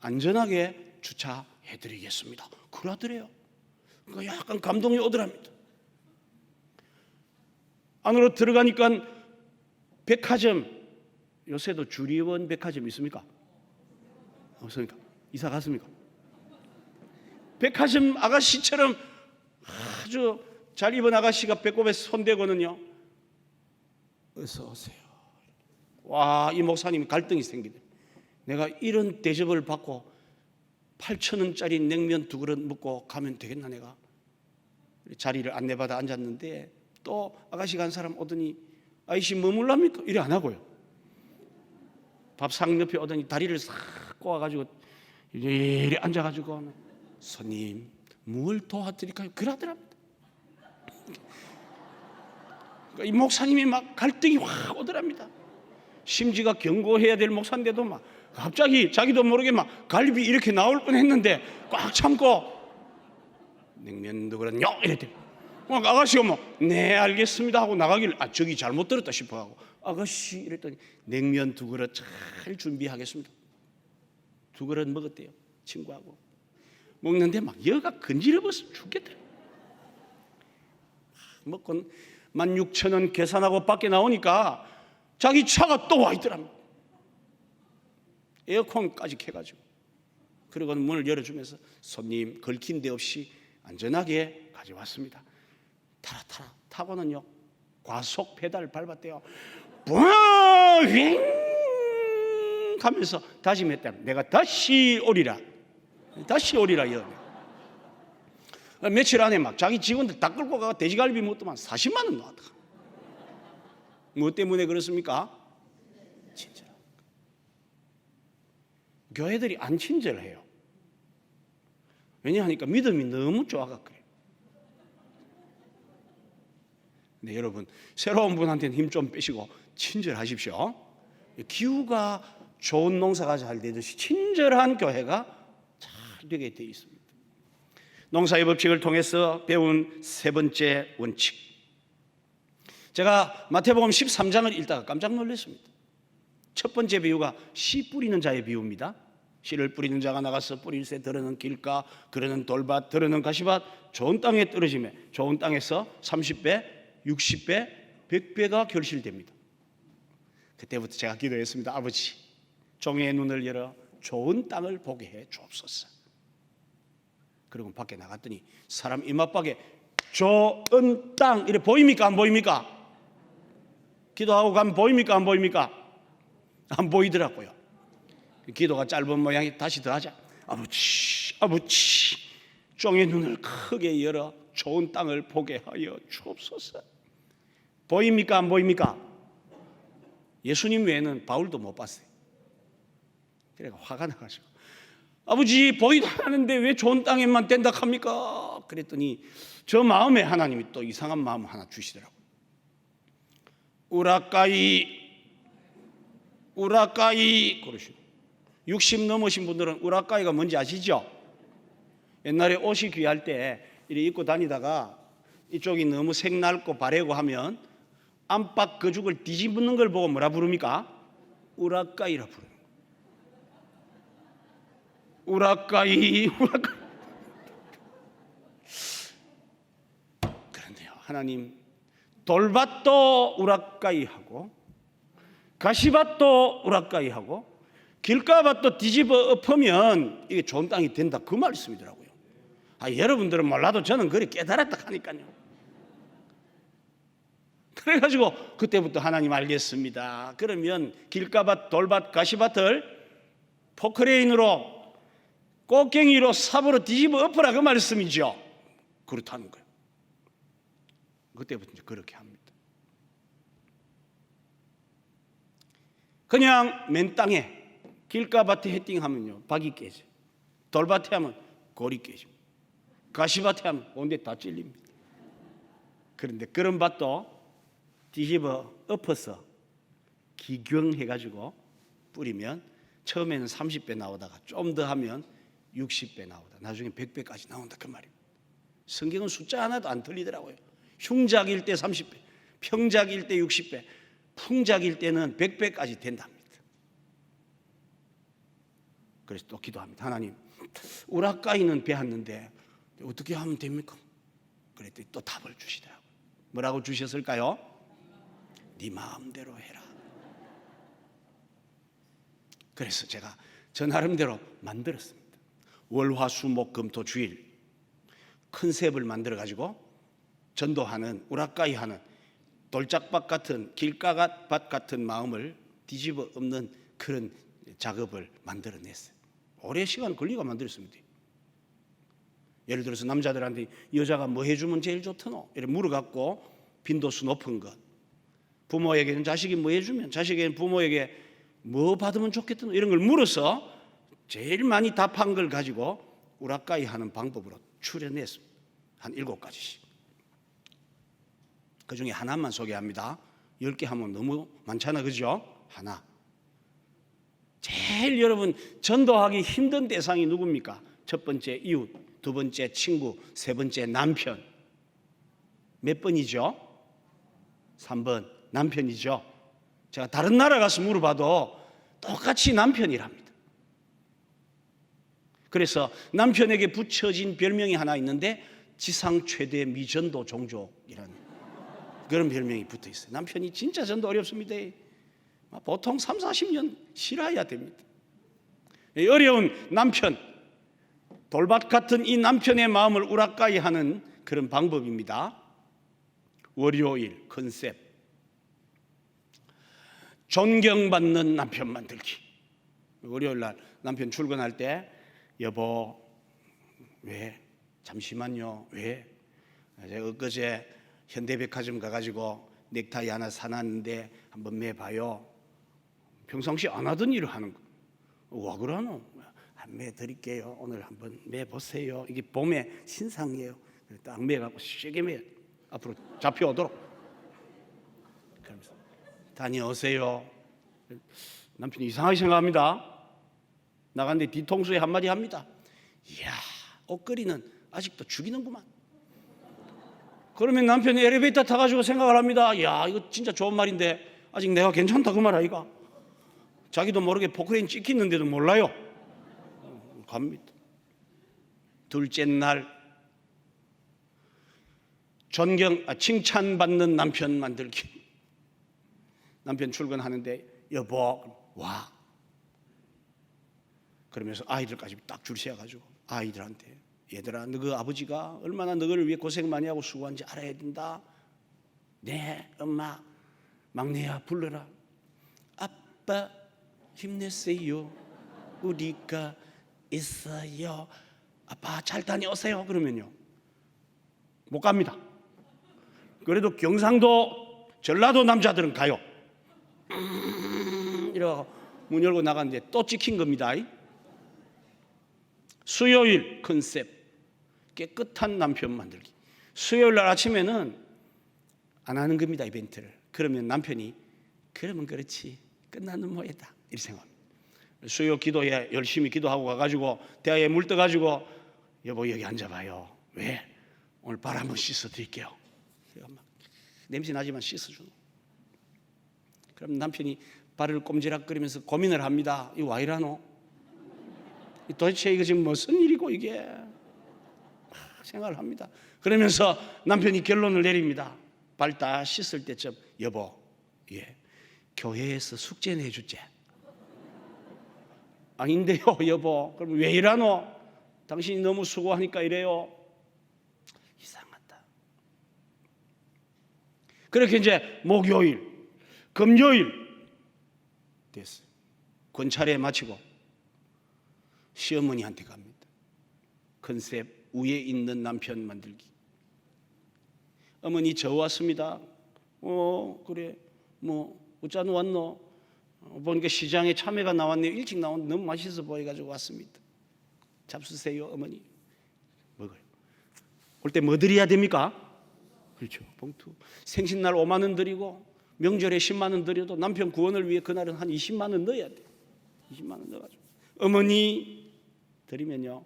안전하게 주차해드리겠습니다. 그러더래요. 그러니까 약간 감동이 오더랍니다. 안으로 들어가니까 백화점, 요새도 주리원 백화점 있습니까? 없습니까? 이사 갔습니까? 백화점 아가씨처럼 아주 잘 입은 아가씨가 배꼽에 손대고는요 어서 오세요. 와, 이 목사님 갈등이 생기네. 내가 이런 대접을 받고 8,000원짜리 냉면 2그릇 먹고 가면 되겠나 내가. 자리를 안내받아 앉았는데 또 아가씨가 한 사람 오더니 아이씨 머물랍니까? 이래 안 하고요. 밥상 옆에 오더니 다리를 싹 꼬아가지고 이래 앉아가지고 손님 뭘 도와드릴까요? 그러더랍니다. 그러니까 이 목사님이 막 갈등이 확 오더랍니다. 심지가 경고해야 될 목사인데도 막 갑자기 자기도 모르게 막 갈비 이렇게 나올 뻔했는데 꽉 참고 냉면도 그렇냐 이랬대. 아가씨가 네 알겠습니다 하고 나가길 저기 잘못 들었다 싶어하고 아가씨 이랬더니 냉면 2그릇 잘 준비하겠습니다. 2그릇 먹었대요. 친구하고 먹는데 막 여가 건지러워서 죽겠더라. 먹고 16,000원 계산하고 밖에 나오니까 자기 차가 또 와 있더랍니다. 에어컨까지 켜가지고 그리고 문을 열어주면서 손님 걸킨 데 없이 안전하게 가져왔습니다. 타라 타고는요 과속 페달 밟았대요. 윙 하면서 다짐했다. 내가 다시 오리라 여. 며칠 안에 막 자기 직원들 다 끌고 가서 돼지갈비 먹더만 40만 원 나왔다. 무엇 때문에 그렇습니까? 친절. 교회들이 안 친절해요. 왜냐하니까 믿음이 너무 좋아가 그래요. 근데 여러분, 새로운 분한테는 힘 좀 빼시고 친절하십시오. 기후가 좋은 농사가 잘 되듯이 친절한 교회가 잘 되게 되어 있습니다. 농사의 법칙을 통해서 배운 세 번째 원칙. 제가 마태복음 13장을 읽다가 깜짝 놀랐습니다. 첫 번째 비유가 씨 뿌리는 자의 비유입니다. 씨를 뿌리는 자가 나가서 뿌릴새 들어는 길가, 그러는 돌밭, 들어는 가시밭, 좋은 땅에 떨어지며 좋은 땅에서 30배, 60배, 100배가 결실됩니다. 그때부터 제가 기도했습니다. 아버지, 종의 눈을 열어 좋은 땅을 보게 해 주옵소서. 그리고 밖에 나갔더니 사람 이마박에 좋은 땅 이래 보입니까? 안 보입니까? 기도하고 가면 보입니까? 안 보입니까? 안 보이더라고요. 기도가 짧은 모양이 다시 더 하자. 아버지, 아버지, 종의 눈을 크게 열어 좋은 땅을 보게 하여 주옵소서. 보입니까? 안 보입니까? 예수님 외에는 바울도 못 봤어요. 그래서 화가 나가지고 아버지 보이도 하는데 왜 좋은 땅에만 된다 합니까? 그랬더니 저 마음에 하나님이 또 이상한 마음 하나 주시더라고요. 우라카이 그러시고 60 넘으신 분들은 우라카이가 뭔지 아시죠? 옛날에 옷이 귀할 때 이렇게 입고 다니다가 이쪽이 너무 색 낡고 바래고 하면 안팎 거죽을 뒤집는 걸 보고 뭐라 부릅니까? 우라카이라 부릅니다. 우라카이. 그런데요, 하나님 돌밭도 우라카이하고 가시밭도 우라카이하고 길가밭도 뒤집어 엎으면 이게 좋은 땅이 된다, 그 말씀이더라고요. 여러분들은 몰라도 저는 그리 깨달았다 하니까요. 그래가지고 그때부터 하나님 알겠습니다. 그러면 길가밭, 돌밭, 가시밭을 포크레인으로 꽃갱이로 삽으로 뒤집어 엎으라 그 말씀이죠. 그렇다는 거예요. 그때부터 이제 그렇게 합니다. 그냥 맨 땅에 길가밭에 헤팅하면요 박이 깨져. 돌밭에 하면 골이 깨져. 가시밭에 하면 온데 다 찔립니다. 그런데 그런 밭도 뒤집어 엎어서 기경해가지고 뿌리면 처음에는 30배 나오다가 좀 더 하면 60배 나오다, 나중에 100배까지 나온다 그 말입니다. 성경은 숫자 하나도 안 틀리더라고요. 흉작일 때 30배, 평작일 때 60배, 풍작일 때는 100배까지 된답니다. 그래서 또 기도합니다. 하나님, 우라카이는 배웠는데 어떻게 하면 됩니까? 그랬더니 또 답을 주시더라고요. 뭐라고 주셨을까요? 네 마음대로 해라. 그래서 제가 저 나름대로 만들었습니다. 월화수목금토 주일 컨셉을 만들어 가지고 전도하는, 우라카이 하는 돌짝밭 같은, 길가밭 같은 마음을 뒤집어 엎는 그런 작업을 만들어냈어요. 오래 시간 걸리고 만들었습니다. 예를 들어서 남자들한테 여자가 뭐 해주면 제일 좋더노? 이렇게 물어갖고 빈도수 높은 것, 부모에게는 자식이 뭐 해주면, 자식에게는 부모에게 뭐 받으면 좋겠더노? 이런 걸 물어서 제일 많이 답한 걸 가지고 우라카이 하는 방법으로 추려냈습니다. 한 7가지씩. 그 중에 하나만 소개합니다. 10개 하면 너무 많잖아, 그죠? 하나. 제일 여러분 전도하기 힘든 대상이 누굽니까? 첫 번째 이웃, 두 번째 친구, 세 번째 남편. 몇 번이죠? 3번 남편이죠. 제가 다른 나라 가서 물어봐도 똑같이 남편이랍니다. 그래서 남편에게 붙여진 별명이 하나 있는데 지상 최대 미전도 종족이라는 그런 별명이 붙어 있어요. 남편이 진짜 전도 어렵습니다. 보통 3, 40년 쉬어야 됩니다. 어려운 남편, 돌밭 같은 이 남편의 마음을 우라카이 하는 그런 방법입니다. 월요일 컨셉, 존경받는 남편 만들기. 월요일 날 남편 출근할 때 여보 왜? 잠시만요. 왜? 제가 엊그제 현대백화점 가가지고 넥타이 하나 사놨는데 한번 매봐요. 평상시 안 하던 일을 하는 거. 와 그러노? 매드릴게요. 오늘 한번 매보세요. 이게 봄의 신상이에요. 딱 매갖고 세게 매. 앞으로 잡혀오도록. 그러면서 다녀오세요. 남편이 이상하게 생각합니다. 나갔는데 뒤통수에 한마디 합니다. 이야, 옷걸이는 아직도 죽이는구만. 그러면 남편이 엘리베이터 타가지고 생각을 합니다. 이야, 이거 진짜 좋은 말인데 아직 내가 괜찮다 그 말 아이가. 자기도 모르게 포크레인 찍히는데도 몰라요. 갑니다. 둘째 날 칭찬받는 남편 만들기. 남편 출근하는데 여보 와. 그러면서 아이들까지 딱 줄 세워가지고 아이들한테 얘들아 너희 아버지가 얼마나 너희를 위해 고생 많이 하고 수고한지 알아야 된다. 네 엄마 막내야 불러라. 아빠 힘내세요. 우리가 있어요. 아빠 잘 다녀오세요. 그러면요 못 갑니다. 그래도 경상도 전라도 남자들은 가요. 이러고 문 열고 나갔는데 또 찍힌 겁니다. 수요일 컨셉 깨끗한 남편 만들기. 수요일 날 아침에는 안 하는 겁니다. 이벤트를. 그러면 남편이 그러면 그렇지 끝나는 모양이다 이렇게 생각합니다. 수요 기도에 열심히 기도하고 가가지고 대야에 물 떠가지고 여보 여기 앉아봐요. 왜? 오늘 발 한번 씻어드릴게요. 막 냄새 나지만 씻어주는. 그럼 남편이 발을 꼼지락거리면서 고민을 합니다. 이거 왜 이러노? 도대체 이거 지금 무슨 일이고 이게? 생각을 합니다. 그러면서 남편이 결론을 내립니다. 발 다 씻을 때쯤 여보 예 교회에서 숙제는 해주지. 아닌데요 여보. 그럼 왜 이러노? 당신이 너무 수고하니까 이래요. 이상하다. 그렇게 이제 목요일 금요일 됐어요. 권차례 마치고 시어머니한테 갑니다. 컨셉 위에 있는 남편 만들기. 어머니 저 왔습니다. 그래 뭐 어쩌노 왔노? 보니까 시장에 참외가 나왔네요. 일찍 나왔는데 너무 맛있어 보여가지고 왔습니다. 잡수세요 어머니. 먹어요. 올 때 뭐 드려야 됩니까? 그렇죠. 봉투. 생신날 5만 원 드리고 명절에 10만 원 드려도 남편 구원을 위해 그날은 한 20만 원 넣어야 돼. 20만 원 넣어가지고 어머니 드리면요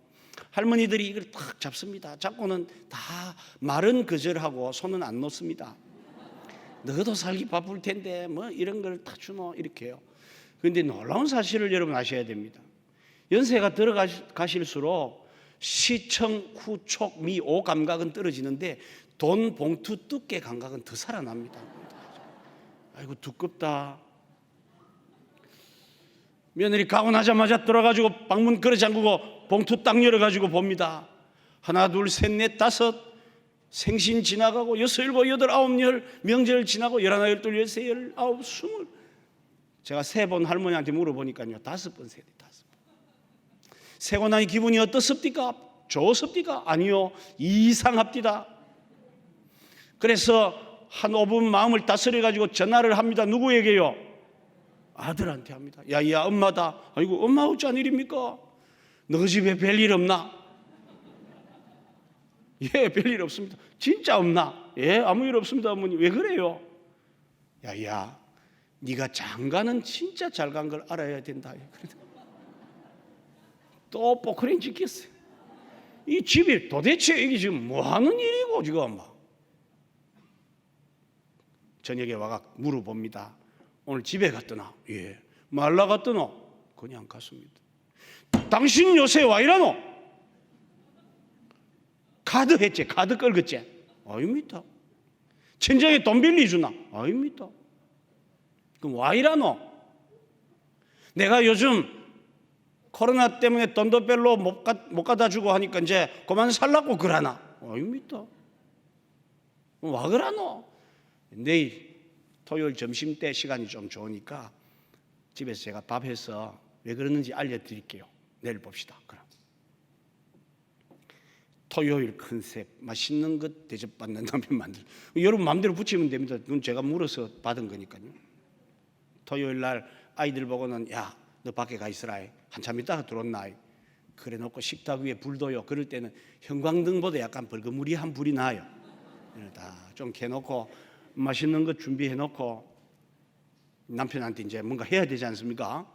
할머니들이 이걸 탁 잡습니다. 잡고는 다 말은 거절하고 손은 안 놓습니다. 너도 살기 바쁠 텐데 뭐 이런 걸 다 주노 이렇게 해요. 그런데 놀라운 사실을 여러분 아셔야 됩니다. 연세가 들어가실수록 시청, 후촉, 미, 오 감각은 떨어지는데 돈 봉투 두께 감각은 더 살아납니다. 아이고 두껍다. 며느리 가고 나자마자 들어가지고 방문 걸어 잠그고 봉투 딱 열어가지고 봅니다. 하나 둘 셋 넷 다섯 생신 지나가고 여섯 일곱 여덟 아홉 열 명절 지나고 열하나 열둘 열세 열아홉 스물. 제가 세 번 할머니한테 물어보니까요 5번 세대 5번. 세고 나니 기분이 어떻습니까? 좋습니까? 아니요 이상합디다. 그래서 한 5분 마음을 다스려 가지고 전화를 합니다. 누구에게요? 아들한테 합니다. 야야 엄마다. 아이고 엄마 어쩐 일입니까? 너 집에 별일 없나? 예 별일 없습니다. 진짜 없나? 예 아무 일 없습니다 어머니. 왜 그래요? 야야 네가 장가는 진짜 잘 간 걸 알아야 된다. 또 포크레인 찍혔어요. 이 집이 도대체 이게 지금 뭐 하는 일이고 지금 막. 저녁에 와가 물어봅니다. 오늘 집에 갔더나? 예. 말라 갔더나? 그냥 갔습니다. 당신 요새 와 이러노? 카드 했지? 카드 끌었지? 아닙니다. 친정에 돈 빌려주나? 아닙니다. 그럼 와 이러노? 내가 요즘 코로나 때문에 돈도 별로 못 갖다 주고 하니까 이제 그만 살라고 그러나? 아닙니다. 와 그러노? 내일 토요일 점심 때 시간이 좀 좋으니까 집에서 제가 밥해서 왜 그러는지 알려드릴게요. 내일 봅시다. 그럼 토요일 컨셉 맛있는 것 대접받는 남편 만들. 여러분 마음대로 붙이면 됩니다. 그건 제가 물어서 받은 거니까요. 토요일 날 아이들 보고는 야, 너 밖에 가 있으라. 한참 있다가 들어온나. 그래 놓고 식탁 위에 불도요. 그럴 때는 형광등보다 약간 벌거무리한 불이 나요. 다 좀 켜놓고 맛있는 것 준비해 놓고 남편한테 이제 뭔가 해야 되지 않습니까?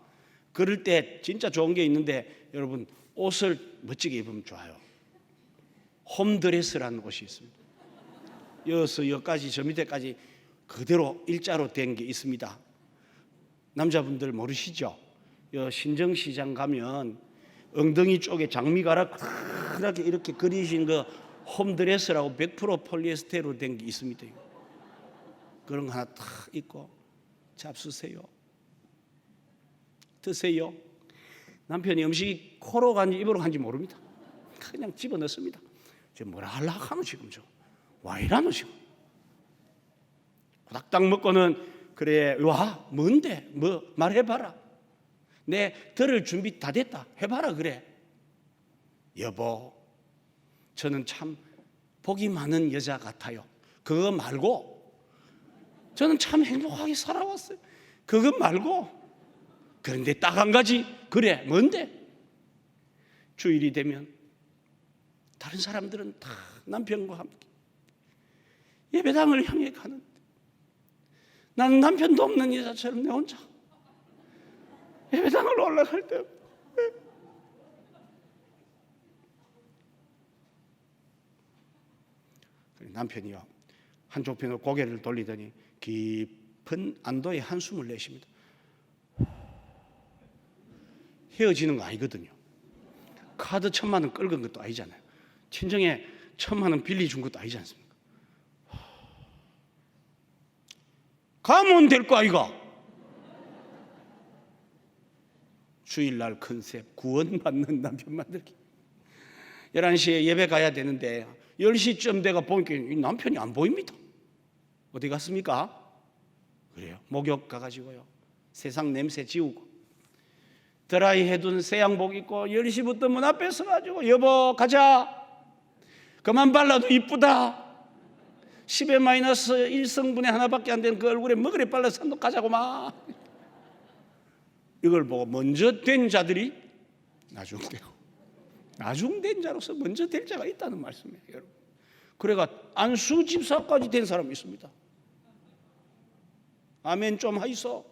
그럴 때 진짜 좋은 게 있는데 여러분 옷을 멋지게 입으면 좋아요. 홈드레스라는 옷이 있습니다. 여기서 여기까지 저 밑에까지 그대로 일자로 된 게 있습니다. 남자분들 모르시죠? 신정시장 가면 엉덩이 쪽에 장미가락 크게 이렇게 그리신 거 홈드레스라고 100% 폴리에스테로 된 게 있습니다. 그런 거 하나 탁 입고 잡수세요. 드세요. 남편이 음식이 코로 간지 입으로 간지 모릅니다. 그냥 집어넣습니다. 저 뭐라 하려고 하노 지금 저 와 이라노 지금. 후닥닥 먹고는 그래 와 뭔데 뭐 말해봐라. 내 들을 준비 다 됐다 해봐라 그래. 여보 저는 참 복이 많은 여자 같아요. 그거 말고 저는 참 행복하게 살아왔어요. 그거 말고 그런데 딱 한 가지 그래 뭔데? 주일이 되면 다른 사람들은 다 남편과 함께 예배당을 향해 가는데 나는 남편도 없는 여자처럼 내 혼자 예배당을 올라갈 때 남편이요 한쪽 편으로 고개를 돌리더니 깊은 안도의 한숨을 내쉽니다. 헤어지는 거 아니거든요. 카드 1,000만 원 긁은 것도 아니잖아요. 친정에 1,000만 원 빌려준 것도 아니지 않습니까? 가면 될 거 아이가. 주일날 컨셉 구원받는 남편 만들기. 11시에 예배 가야 되는데 10시쯤 돼가 보니까 남편이 안 보입니다. 어디 갔습니까? 그래요. 목욕 가가지고요. 세상 냄새 지우고 드라이 해둔 새 양복 입고 10시부터 문 앞에 서가지고 여보 가자. 그만 발라도 이쁘다. 10에 마이너스 1성분의 하나밖에 안 된 그 얼굴에 뭐 그래 발라서 산도 가자고 막. 이걸 보고 먼저 된 자들이 나중되고 나중된 자로서 먼저 될 자가 있다는 말씀이에요. 여러분. 그래가 안수 집사까지 된 사람이 있습니다. 아멘 좀 하이소.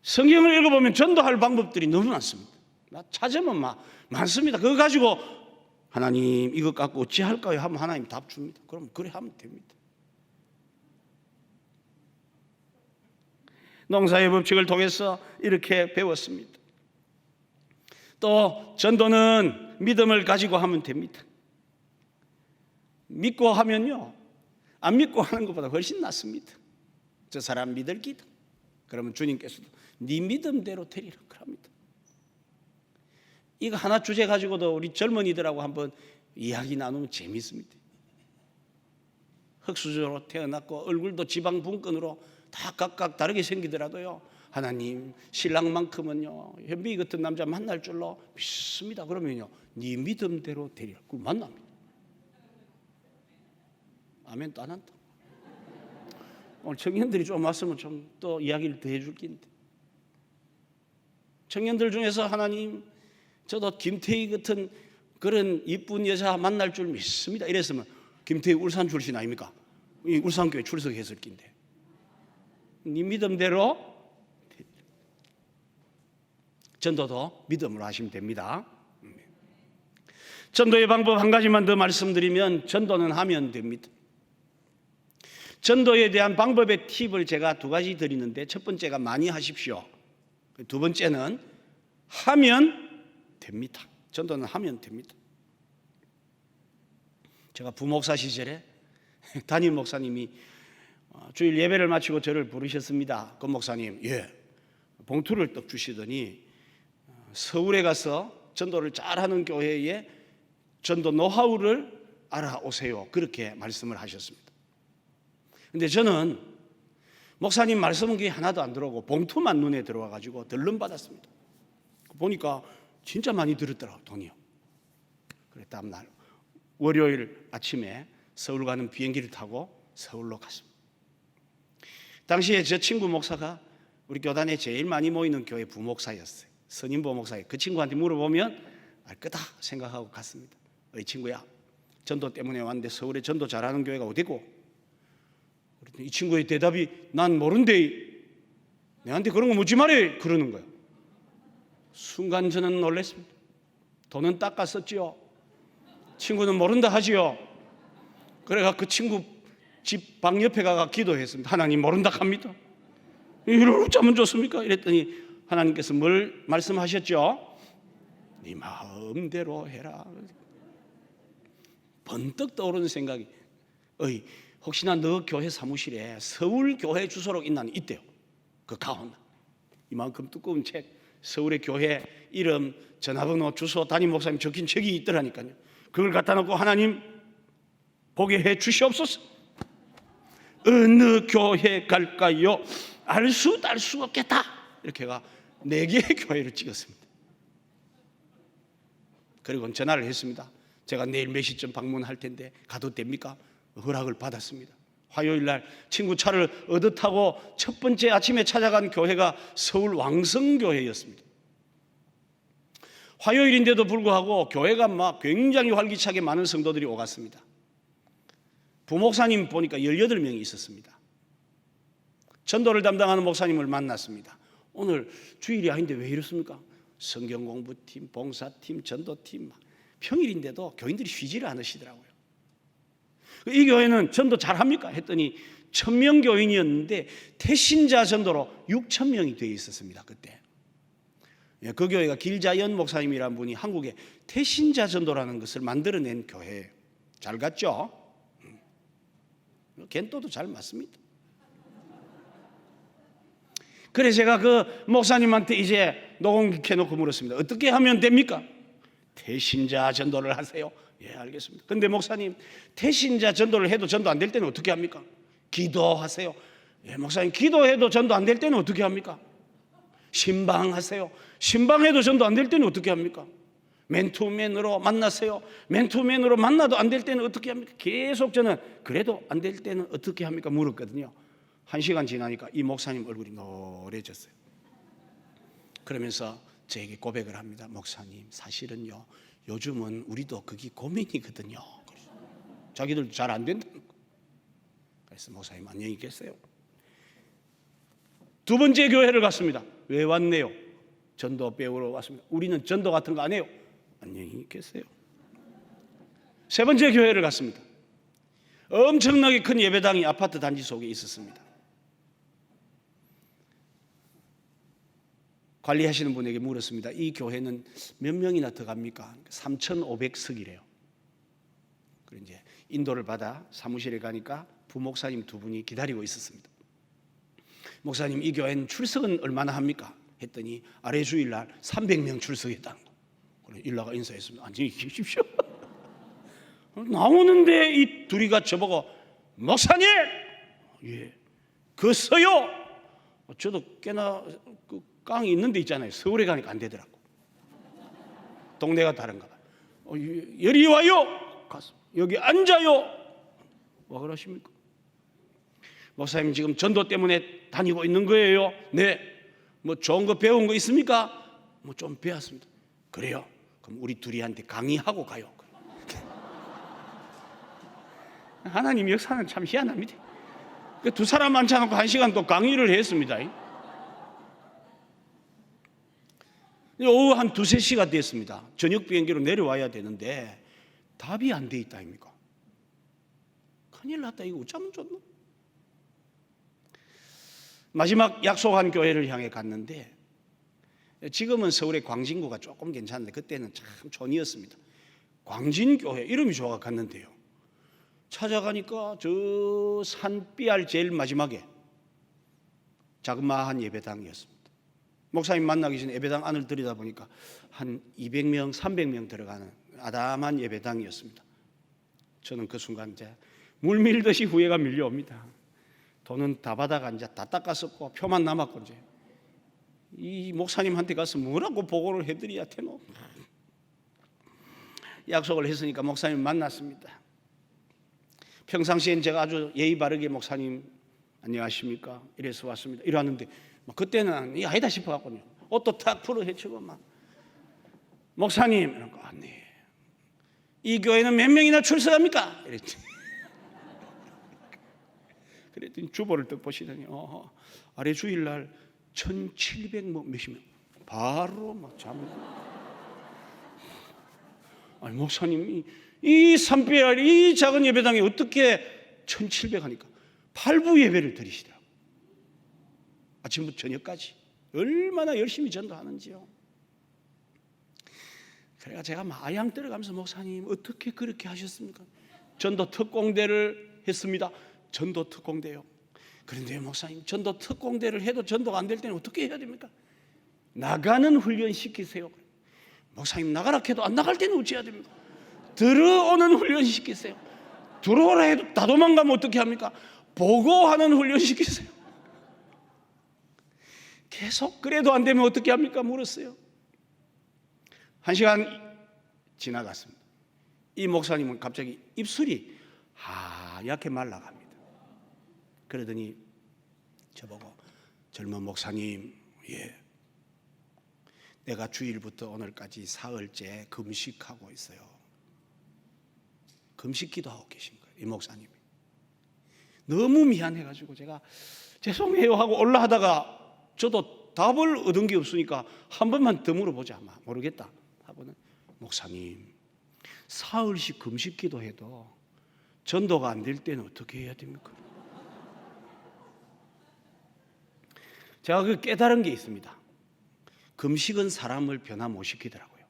성경을 읽어보면 전도할 방법들이 너무 많습니다. 찾으면 많습니다. 그거 가지고 하나님 이것 갖고 어찌할까요? 하면 하나님 답 줍니다. 그럼 그래 하면 됩니다. 농사의 법칙을 통해서 이렇게 배웠습니다. 또 전도는 믿음을 가지고 하면 됩니다. 믿고 하면요 안 믿고 하는 것보다 훨씬 낫습니다. 저 사람 믿을 기다. 그러면 주님께서도 네 믿음대로 되리라 그럽니다. 이거 하나 주제 가지고도 우리 젊은이들하고 한번 이야기 나누면 재미있습니다. 흙수저로 태어났고 얼굴도 지방 분권으로 다 각각 다르게 생기더라도요 하나님 신랑만큼은요 현빈이 같은 남자 만날 줄로 믿습니다. 그러면요 네 믿음대로 되리라. 그걸 만납니다. 아멘 또 안 한다. 오늘 청년들이 좀 왔으면 좀 또 이야기를 더 해줄 낀데 청년들 중에서 하나님 저도 김태희 같은 그런 이쁜 여자 만날 줄 믿습니다 이랬으면 김태희 울산 출신 아닙니까? 이 울산교회 출석했을 낀데 네 믿음대로 전도도 믿음으로 하시면 됩니다. 전도의 방법 한 가지만 더 말씀드리면 전도는 하면 됩니다. 전도에 대한 방법의 팁을 제가 2가지 드리는데 첫 번째가 많이 하십시오. 두 번째는 하면 됩니다. 전도는 하면 됩니다. 제가 부목사 시절에 담임 목사님이 주일 예배를 마치고 저를 부르셨습니다. 그 목사님, 봉투를 떡 주시더니 서울에 가서 전도를 잘하는 교회에 전도 노하우를 알아오세요. 그렇게 말씀을 하셨습니다. 근데 저는 목사님 말씀은 그게 하나도 안 들어오고 봉투만 눈에 들어와가지고 덜렁 받았습니다. 보니까 진짜 많이 들었더라고요, 돈이요. 그래 다음 날 월요일 아침에 서울 가는 비행기를 타고 서울로 갔습니다. 당시에 저 친구 목사가 우리 교단에 제일 많이 모이는 교회 부목사였어요. 선임 부목사예요. 그 친구한테 물어보면 알 거다 생각하고 갔습니다. 이 친구야, 전도 때문에 왔는데 서울에 전도 잘하는 교회가 어디고? 그랬더니 이 친구의 대답이 난 모른대. 내한테 그런 거 묻지 말해. 그러는 거예요. 순간 저는 놀랐습니다. 돈은 닦았었지요. 친구는 모른다 하지요. 그래가 그 친구 집 방 옆에 가가 기도했습니다. 하나님 모른다 합니다. 이를 어쩌면 좋습니까? 이랬더니 하나님께서 뭘 말씀하셨죠? 네 마음대로 해라. 번뜩 떠오르는 생각이, 혹시나 너 교회 사무실에 서울 교회 주소록 있나니 있대요. 그 가온 이만큼 두꺼운 책, 서울의 교회 이름, 전화번호, 주소, 담임 목사님 적힌 책이 있더라니까요. 그걸 갖다 놓고 하나님 보게 해 주시옵소서. 어느 교회 갈까요? 알 수 없겠다. 이렇게가 4개의 교회를 찍었습니다. 그리고 전화를 했습니다. 제가 내일 몇 시쯤 방문할 텐데 가도 됩니까? 허락을 받았습니다. 화요일 날 친구 차를 얻어 타고 첫 번째 아침에 찾아간 교회가 서울 왕성교회였습니다. 화요일인데도 불구하고 교회가 막 굉장히 활기차게 많은 성도들이 오갔습니다. 부목사님 보니까 18명이 있었습니다. 전도를 담당하는 목사님을 만났습니다. 오늘 주일이 아닌데 왜 이렇습니까? 성경공부팀, 봉사팀, 전도팀, 평일인데도 교인들이 쉬지를 않으시더라고요. 이 교회는 전도 잘합니까? 했더니 1000명 교인이었는데 태신자 전도로 6000명이 되어 있었습니다. 그때 그 교회가 길자연 목사님이라는 분이 한국에 태신자 전도라는 것을 만들어낸 교회예요. 잘 갔죠? 겐또도 잘 맞습니다. 그래 제가 그 목사님한테 이제 녹음해놓고 물었습니다. 어떻게 하면 됩니까? 태신자 전도를 하세요. 예, 알겠습니다. 근데 목사님, 태신자 전도를 해도 전도 안 될 때는 어떻게 합니까? 기도하세요. 예, 목사님, 기도해도 전도 안 될 때는 어떻게 합니까? 신방하세요. 신방해도 전도 안 될 때는 어떻게 합니까? 맨투맨으로 만나세요. 맨투맨으로 만나도 안 될 때는 어떻게 합니까? 계속 저는 그래도 안 될 때는 어떻게 합니까? 물었거든요. 1시간 지나니까 이 목사님 얼굴이 노래졌어요. 그러면서 저에게 고백을 합니다. 목사님, 사실은요 요즘은 우리도 그게 고민이거든요. 자기들도 잘 안 된다는 거. 그래서 목사님 안녕히 계세요. 두 번째 교회를 갔습니다. 왜 왔네요? 전도 배우러 왔습니다. 우리는 전도 같은 거 안 해요. 안녕히 계세요. 세 번째 교회를 갔습니다. 엄청나게 큰 예배당이 아파트 단지 속에 있었습니다. 관리하시는 분에게 물었습니다. 이 교회는 몇 명이나 더 갑니까? 3,500석이래요. 그리고 이제 인도를 받아 사무실에 가니까 부목사님 2분이 기다리고 있었습니다. 목사님, 이 교회는 출석은 얼마나 합니까? 했더니 아래 주일날 300명 출석했다는 거. 그래 일나가 인사했습니다. 안녕히 계십시오. 나오는데 이 둘이가 저보고 목사님, 예, 그 서요. 저도 꽤나 그 깡이 있는 데 있잖아요. 서울에 가니까 안 되더라고. 동네가 다른가 봐. 여기 와요. 가서 여기 앉아요. 뭐 그러십니까? 목사님 지금 전도 때문에 다니고 있는 거예요. 네. 뭐 좋은 거 배운 거 있습니까? 뭐 좀 배웠습니다. 그래요. 그럼 우리 둘이한테 강의하고 가요. 하나님 역사는 참 희한합니다. 두 사람 앉혀놓고 1시간 또 강의를 했습니다. 오후 한 2-3시가 됐습니다. 저녁 비행기로 내려와야 되는데 답이 안 돼 있다 아닙니까? 큰일 났다. 이거 어쩌면 좋노? 마지막 약속한 교회를 향해 갔는데 지금은 서울의 광진구가 조금 괜찮은데 그때는 참 촌이었습니다. 광진교회 이름이 좋아 갔는데요. 찾아가니까 저 산비알 제일 마지막에 자그마한 예배당이었습니다. 목사님 만나기 전에 예배당 안을 들여다보니까 한 200명, 300명 들어가는 아담한 예배당이었습니다. 저는 그 순간 이제 물밀듯이 후회가 밀려옵니다. 돈은 다 받아가 이제 다 닦았었고 표만 남았고 이제 이 목사님한테 가서 뭐라고 보고를 해드려야 되노? 약속을 했으니까 목사님 만났습니다. 평상시엔 제가 아주 예의 바르게 목사님 안녕하십니까 이래서 왔습니다. 이러는데 그때는 이 아니다 싶어갖고요. 옷도 탁 풀어 헤치고 막 목사님 이런 거 아니. 이 교회는 몇 명이나 출석합니까? 이랬지. 그랬더니 주보를 딱 보시더니 아래 주일날 1700 몇십 명 바로 막 잠을. 아니 목사님 이 산비알 이 작은 예배당에 어떻게 1700 하니까 8부 예배를 드리시더라고. 아침부터 저녁까지 얼마나 열심히 전도하는지요. 그래가 제가 막 아양 떨어가면서 목사님 어떻게 그렇게 하셨습니까? 전도 특공대를 했습니다. 전도 특공대요. 그런데 목사님 전도 특공대를 해도 전도가 안 될 때는 어떻게 해야 됩니까? 나가는 훈련 시키세요. 목사님 나가라 해도 안 나갈 때는 어찌해야 됩니까? 들어오는 훈련 시키세요. 들어오라 해도 다 도망가면 어떻게 합니까? 보고하는 훈련 시키세요. 계속 그래도 안 되면 어떻게 합니까? 물었어요. 1시간 지나갔습니다. 이 목사님은 갑자기 입술이 하얗게 말라갑니다. 그러더니 저보고 젊은 목사님, 내가 주일부터 오늘까지 사흘째 금식하고 있어요. 금식 기도하고 계신 거예요. 이 목사님이. 너무 미안해가지고 제가 죄송해요 하고 올라가다가 저도 답을 얻은 게 없으니까 한 번만 더 물어보자. 모르겠다 하고는 목사님 사흘씩 금식 기도해도 전도가 안 될 때는 어떻게 해야 됩니까? 제가 그 깨달은 게 있습니다. 금식은 사람을 변화 못 시키더라고요.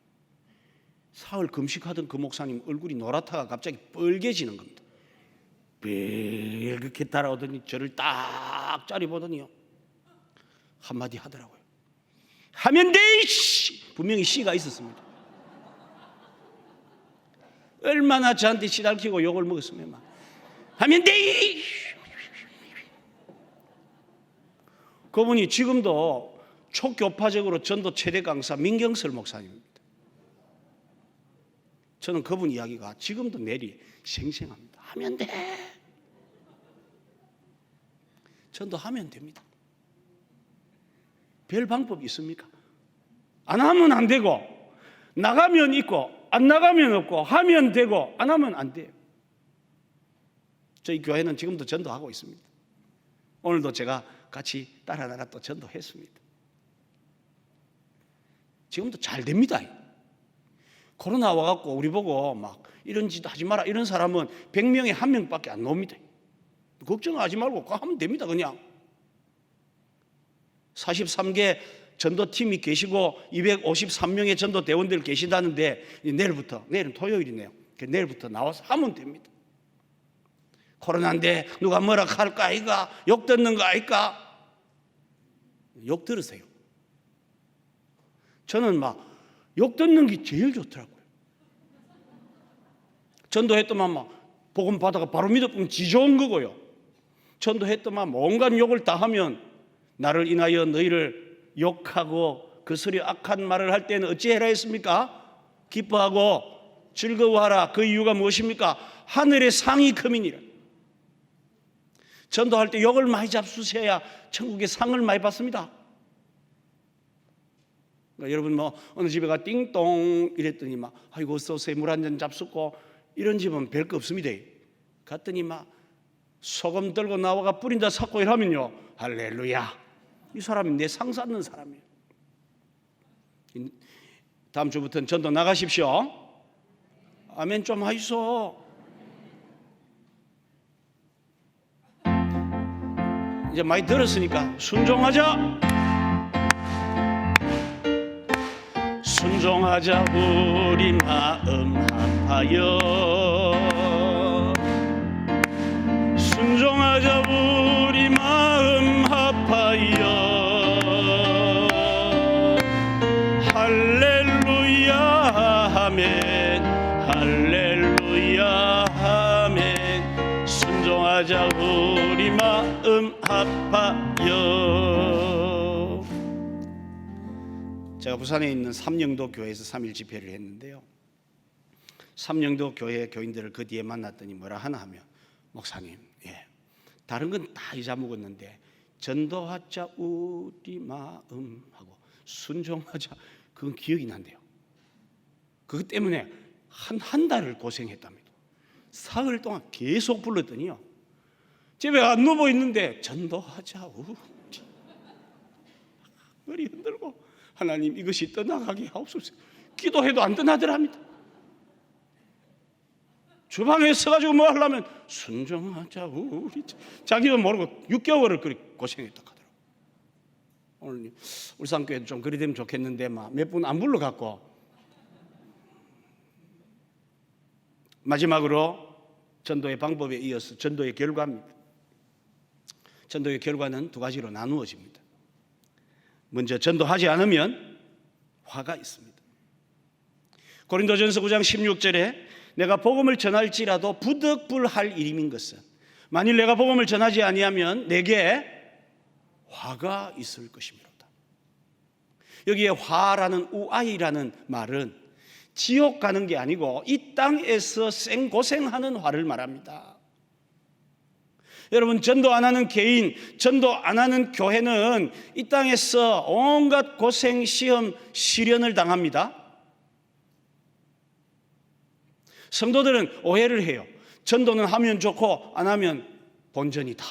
사흘 금식하던 그 목사님 얼굴이 노랗다가 갑자기 빨개지는 겁니다. 이렇게 따라오더니 저를 딱 짜리보더니요 한마디 하더라고요. 하면 돼! 분명히 씨가 있었습니다. 얼마나 저한테 시달키고 욕을 먹었으면 막 하면 돼! 그분이 지금도 초교파적으로 전도 최대 강사 민경설 목사님입니다. 저는 그분 이야기가 지금도 내리 생생합니다. 하면 돼. 전도하면 됩니다. 별 방법이 있습니까? 안 하면 안 되고 나가면 있고 안 나가면 없고 하면 되고 안 하면 안 돼요. 저희 교회는 지금도 전도하고 있습니다. 오늘도 제가 같이 따라 나가 또 전도했습니다. 지금도 잘 됩니다. 코로나 와갖고 우리 보고 막 이런 짓 하지 마라 이런 사람은 100명에 1명밖에 안 나옵니다. 걱정하지 말고 하면 됩니다. 그냥 43개 전도팀이 계시고 253명의 전도대원들 계시다는데 내일은 토요일이네요. 내일부터 나와서 하면 됩니다. 코로나인데 누가 뭐라 할까 아이가 욕 듣는 거 아이가 욕 들으세요. 저는 막 욕 듣는 게 제일 좋더라고요. 전도했더만 막 복음 받아가 바로 믿어보면 지 좋은 거고요. 전도했더만 온갖 욕을 다 하면 나를 인하여 너희를 욕하고 그 소리 악한 말을 할 때는 어찌해라 했습니까? 기뻐하고 즐거워하라. 그 이유가 무엇입니까? 하늘의 상이 크민이라. 전도할 때 욕을 많이 잡수셔야 천국의 상을 많이 받습니다. 그러니까 여러분 어느 집에 가 띵동 이랬더니 아이고 어서오세요 물 한 잔 잡수고 이런 집은 별 거 없습니다. 갔더니 소금 들고 나와가 뿌린다 삭고 이러면요 할렐루야 이 사람이 내 상 쌓는 사람이에요. 다음 주부터는 전도 나가십시오. 아멘 좀 하이소. 이제 많이 들었으니까 순종하자. 순종하자 우리 마음 합하여 순종하자 우리 마음 합하여 할렐루야 아멘 할렐루야 아멘 순종하자 우리 마음 합하여 제가 부산에 있는 삼영도 교회에서 3일 집회를 했는데요. 삼영도 교회 교인들을 그 뒤에 만났더니 뭐라 하나 하면, 목사님, 다른 건 다 잊어먹었는데 전도하자 우리 마음 하고 순종하자, 그건 기억이 난대요. 그것 때문에 한 달을 고생했답니다. 사흘 동안 계속 불렀더니요, 집에 안 누워 있는데 전도하자 우리, 머리 흔들고 하나님 이것이 떠나가게 하옵소서. 기도해도 안 떠나더랍니다. 주방에 서가지고 뭐 하려면 순종하자 우리, 자기도 모르고 6개월을 그렇게 고생했다 하더라고요. 오늘 울산교회도 좀 그리 되면 좋겠는데 몇 분 안 불러갖고, 마지막으로 전도의 방법에 이어서 전도의 결과입니다. 전도의 결과는 두 가지로 나누어집니다. 먼저 전도하지 않으면 화가 있습니다. 고린도전서 9장 16절에 내가 복음을 전할지라도 부득불할 일임인 것은 만일 내가 복음을 전하지 아니하면 내게 화가 있을 것이미로다. 여기에 화라는 우아이라는 말은 지옥 가는 게 아니고 이 땅에서 생고생하는 화를 말합니다. 여러분, 전도 안 하는 개인, 전도 안 하는 교회는 이 땅에서 온갖 고생, 시험, 시련을 당합니다. 성도들은 오해를 해요. 전도는 하면 좋고 안 하면 본전이다.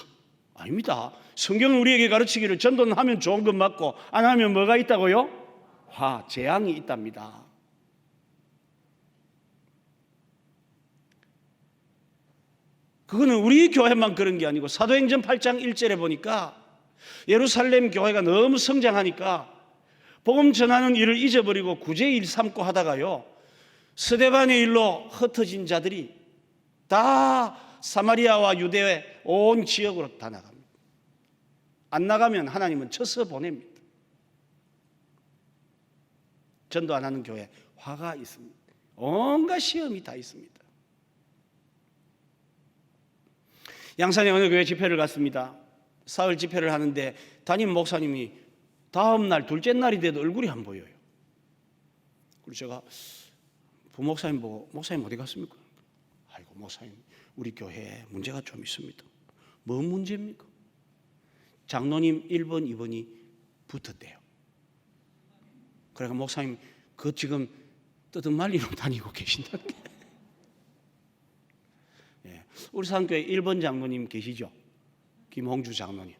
아닙니다. 성경은 우리에게 가르치기를 전도는 하면 좋은 것 맞고 안 하면 뭐가 있다고요? 화, 재앙이 있답니다. 그거는 우리 교회만 그런 게 아니고 사도행전 8장 1절에 보니까 예루살렘 교회가 너무 성장하니까 복음 전하는 일을 잊어버리고 구제일 삼고 하다가요, 스데반의 일로 흩어진 자들이 다 사마리아와 유대의 온 지역으로 다 나갑니다. 안 나가면 하나님은 쳐서 보냅니다. 전도 안 하는 교회 화가 있습니다. 온갖 시험이 다 있습니다. 양산에 어느 교회 집회를 갔습니다. 사흘 집회를 하는데 담임 목사님이 다음 날 둘째 날이 돼도 얼굴이 안 보여요. 그래서 제가 부목사님 보고, 목사님 어디 갔습니까? 아이고 목사님, 우리 교회에 문제가 좀 있습니다. 뭔 문제입니까? 장로님 1번 2번이 붙었대요. 그러니까 목사님 그거 지금 떠듬말리로 다니고 계신다는 게. 우리 산교회 1번 장로님 계시죠? 김홍주 장로님.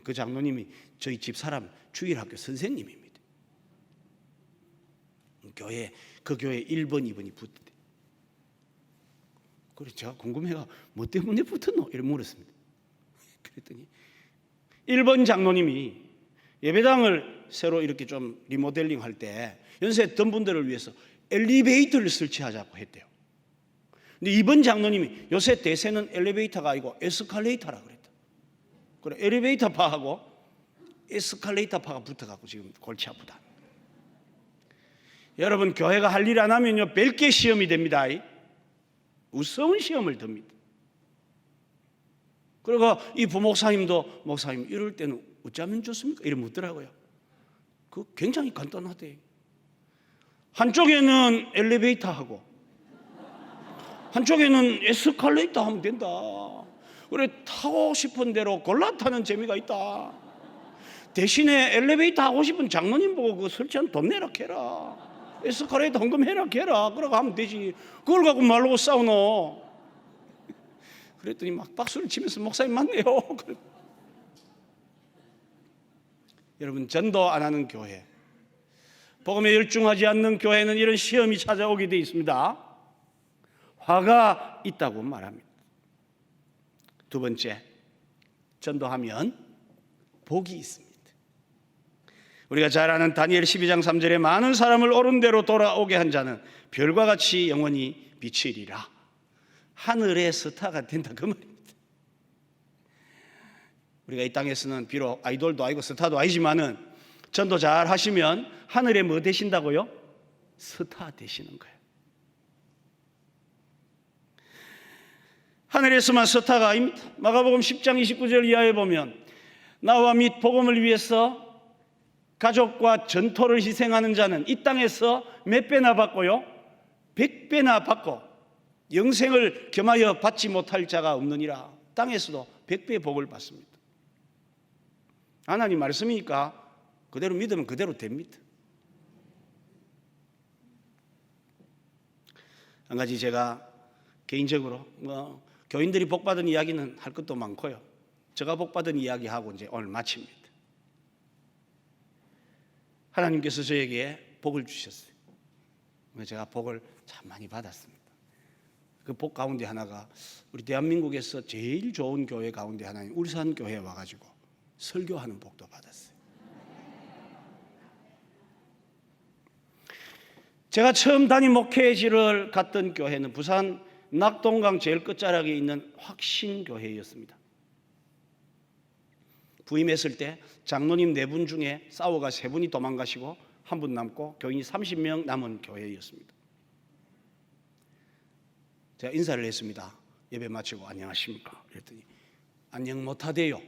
그 장로님이 저희 집사람 주일학교 선생님입니다. 그 교회 1번 2번이 붙었대. 그래서 제가 궁금해가 뭐 때문에 붙었노? 이렇게 물었습니다. 그랬더니 1번 장로님이 예배당을 새로 이렇게 좀 리모델링 할 때 연세 있던 분들을 위해서 엘리베이터를 설치하자고 했대요. 근데 2번 장로님이 요새 대세는 엘리베이터가 아니고 에스컬레이터라 그랬다. 그래, 엘리베이터 파하고 에스컬레이터 파가 붙어갖고 지금 골치 아프다. 여러분, 교회가 할 일 안 하면요, 벨게 시험이 됩니다. 무서운 시험을 듭니다. 그리고 이 부목사님도, 목사님 이럴 때는 어쩌면 좋습니까? 이렇게 묻더라고요. 그 굉장히 간단하대. 한쪽에는 엘리베이터하고 한쪽에는 에스컬레이터 하면 된다. 그래, 타고 싶은 대로 골라 타는 재미가 있다. 대신에 엘리베이터 하고 싶은 장로님 보고 그거 설치한 돈 내라 캐라. 에스컬레이터 헌금 해라 캐라. 그러고 하면 되지. 그걸 갖고 말로 싸우노. 그랬더니 막 박수를 치면서 목사님 맞네요. 여러분, 전도 안 하는 교회, 복음에 열중하지 않는 교회는 이런 시험이 찾아오게 되어 있습니다. 화가 있다고 말합니다. 두 번째, 전도하면 복이 있습니다. 우리가 잘 아는 다니엘 12장 3절에 많은 사람을 옳은 대로 돌아오게 한 자는 별과 같이 영원히 비치리라. 하늘의 스타가 된다, 그 말입니다. 우리가 이 땅에서는 비록 아이돌도 아니고 스타도 아니지만은 전도 잘 하시면 하늘에 뭐 되신다고요? 스타 되시는 거예요. 하늘에서만 스타가 아닙니다. 마가복음 10장 29절 이하에 보면 나와 및 복음을 위해서 가족과 전토를 희생하는 자는 이 땅에서 몇 배나 받고요? 100배나 받고 영생을 겸하여 받지 못할 자가 없느니라. 땅에서도 100배의 복을 받습니다. 하나님 말씀이니까 그대로 믿으면 그대로 됩니다. 한 가지 제가 개인적으로 교인들이 복받은 이야기는 할 것도 많고요. 제가 복받은 이야기하고 이제 오늘 마칩니다. 하나님께서 저에게 복을 주셨어요. 제가 복을 참 많이 받았습니다. 그 복 가운데 하나가 우리 대한민국에서 제일 좋은 교회 가운데 하나인 울산 교회에 와가지고 설교하는 복도 받았어요. 제가 처음 담임 목회지를 갔던 교회는 부산 낙동강 제일 끝자락에 있는 확신교회였습니다. 부임했을 때 장로님 4분 중에 싸워가 3분이 도망가시고 1분 남고 교인이 30명 남은 교회였습니다. 제가 인사를 했습니다. 예배 마치고 안녕하십니까? 그랬더니 안녕 못하대요.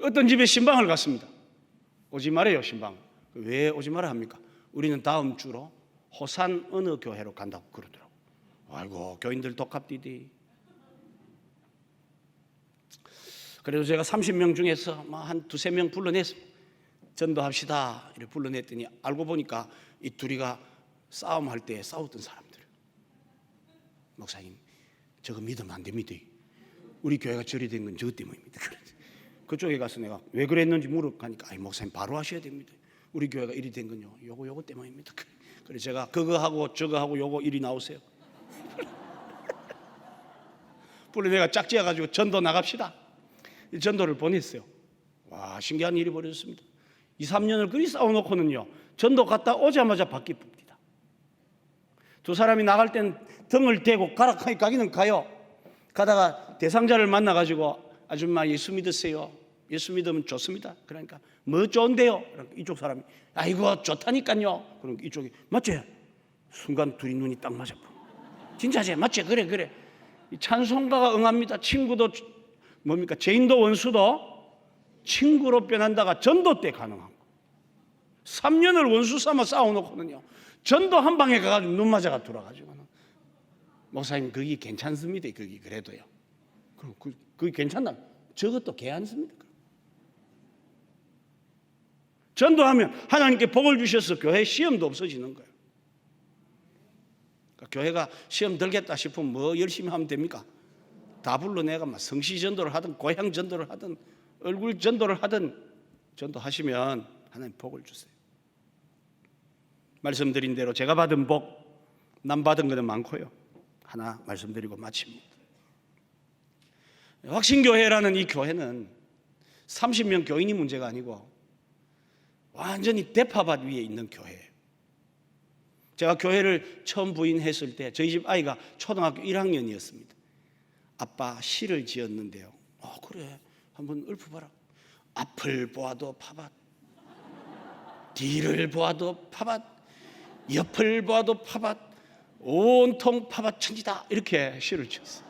어떤 집에 신방을 갔습니다. 오지 말아요, 신방. 왜 오지 말아 합니까? 우리는 다음 주로 호산 어느 교회로 간다고 그러더라고요. 아이고, 교인들 독합디디. 그래도 제가 30명 중에서 한 2-3명 불러냈습니다. 전도합시다 이렇게 불러냈더니 알고 보니까 이 둘이가 싸움할 때 싸웠던 사람들. 목사님, 저거 믿으면 안 됩니다. 우리 교회가 저리 된 건 저 때문입니다. 그쪽에 가서 내가 왜 그랬는지 물어보니까 아이 목사님 바로 하셔야 됩니다. 우리 교회가 이리 된 건요 요거 때문입니다. 그래서 제가 그거 하고 저거 하고 요거 이리 나오세요. 불러 내가 짝지어 가지고 전도 나갑시다. 전도를 보냈어요. 와, 신기한 일이 벌어졌습니다. 2-3년을 그리 싸워놓고는요 전도 갔다 오자마자 바뀝니다. 두 사람이 나갈 땐 등을 대고 가기는 가요. 가다가 대상자를 만나가지고 아줌마 예수 믿으세요. 예수 믿으면 좋습니다. 그러니까 뭐 좋은데요? 이쪽 사람이 아이고 좋다니까요. 그럼 이쪽이 맞지? 순간 둘이 눈이 딱 맞아. 진짜지? 맞지? 그래. 찬송가가 응합니다. 친구도 뭡니까? 죄인도 원수도 친구로 변한다가 전도 때 가능한 거. 3년을 원수 삼아 싸워놓고는요 전도 한 방에 가가지고 눈 맞아가 돌아가지고는 목사님 그게 괜찮습니다. 그게 그래도요. 그럼 그게 괜찮나? 저것도 괜찮습니다. 전도하면 하나님께 복을 주셔서 교회 시험도 없어지는 거예요. 그러니까 교회가 시험 들겠다 싶으면 뭐 열심히 하면 됩니까? 다 불러내가 막 성시 전도를 하든 고향 전도를 하든 얼굴 전도를 하든 전도하시면 하나님 복을 주세요. 말씀드린 대로 제가 받은 복, 남 받은 것은 많고요. 하나 말씀드리고 마칩니다. 확신교회라는 이 교회는 30명 교인이 문제가 아니고 완전히 대파밭 위에 있는 교회예요. 제가 교회를 처음 부임했을 때 저희 집 아이가 초등학교 1학년이었습니다. 아빠 시를 지었는데요. 그래 한번 읊어봐라. 앞을 보아도 파밭, 뒤를 보아도 파밭, 옆을 보아도 파밭, 온통 파밭 천지다 이렇게 시를 지었어요.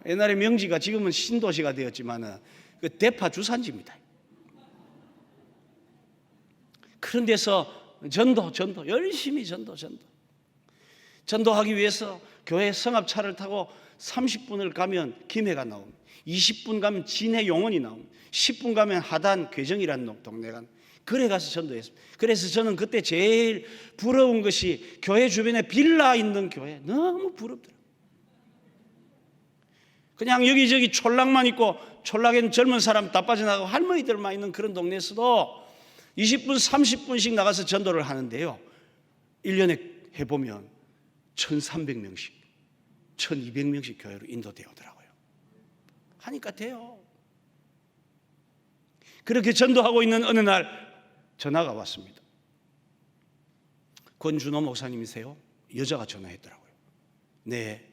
옛날에 명지가 지금은 신도시가 되었지만은 그 대파 주산지입니다. 그런 데서 전도 열심히 전도하기 위해서 교회 성합차를 타고 30분을 가면 김해가 나옵니다. 20분 가면 진해 용원이 나옵니다. 10분 가면 하단 괴정이라는 동네가 그래 가서 전도했습니다. 그래서 저는 그때 제일 부러운 것이 교회 주변에 빌라 있는 교회 너무 부럽더라고요. 그냥 여기저기 촌락만 있고 촌락에는 젊은 사람 다 빠져나가고 할머니들만 있는 그런 동네에서도 20분 30분씩 나가서 전도를 하는데요 1년에 해보면 1300명씩 1200명씩 교회로 인도되더라고요. 하니까 돼요. 그렇게 전도하고 있는 어느 날 전화가 왔습니다. 권준호 목사님이세요? 여자가 전화했더라고요. 네,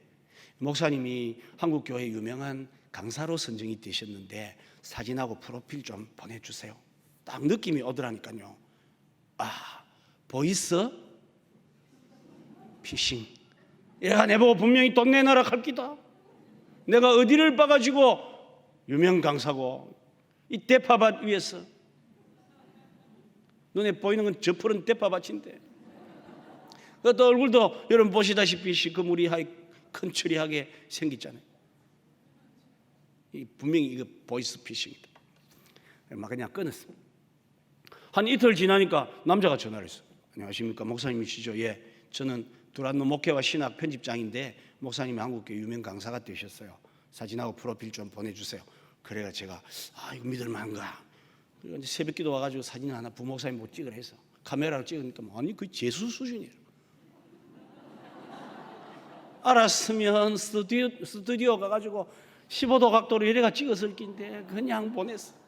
목사님이 한국교회 유명한 강사로 선정이 되셨는데 사진하고 프로필 좀 보내주세요. 딱 느낌이 오더라니까요. 보이스 피싱 이래가 내보고 분명히 돈 내놔라 할 기다. 내가 어디를 봐가지고 유명 강사고 이 대파밭 위에서 눈에 보이는 건 저 푸른 대파밭인데 그것도 얼굴도 여러분 보시다시피 시커무리하게 큰처리하게 생겼잖아요. 분명히 이거 보이스피싱이다. 막 그냥 끊었어. 한 이틀 지나니까 남자가 전화를 했어. 안녕하십니까 목사님이시죠? 예, 저는 두란노 목회와 신학 편집장인데 목사님이 한국교 유명 강사가 되셨어요. 사진하고 프로필 좀 보내주세요. 그래가 제가 이거 믿을만한가? 그리고 이제 새벽기도 와가지고 사진 하나 부목사님 못 찍으라 해서 카메라로 찍으니까 아니 그 재수 수준이에요. 알았으면 스튜디오 가가지고 15도 각도로 이래가 찍었을 낀데 그냥 보냈어.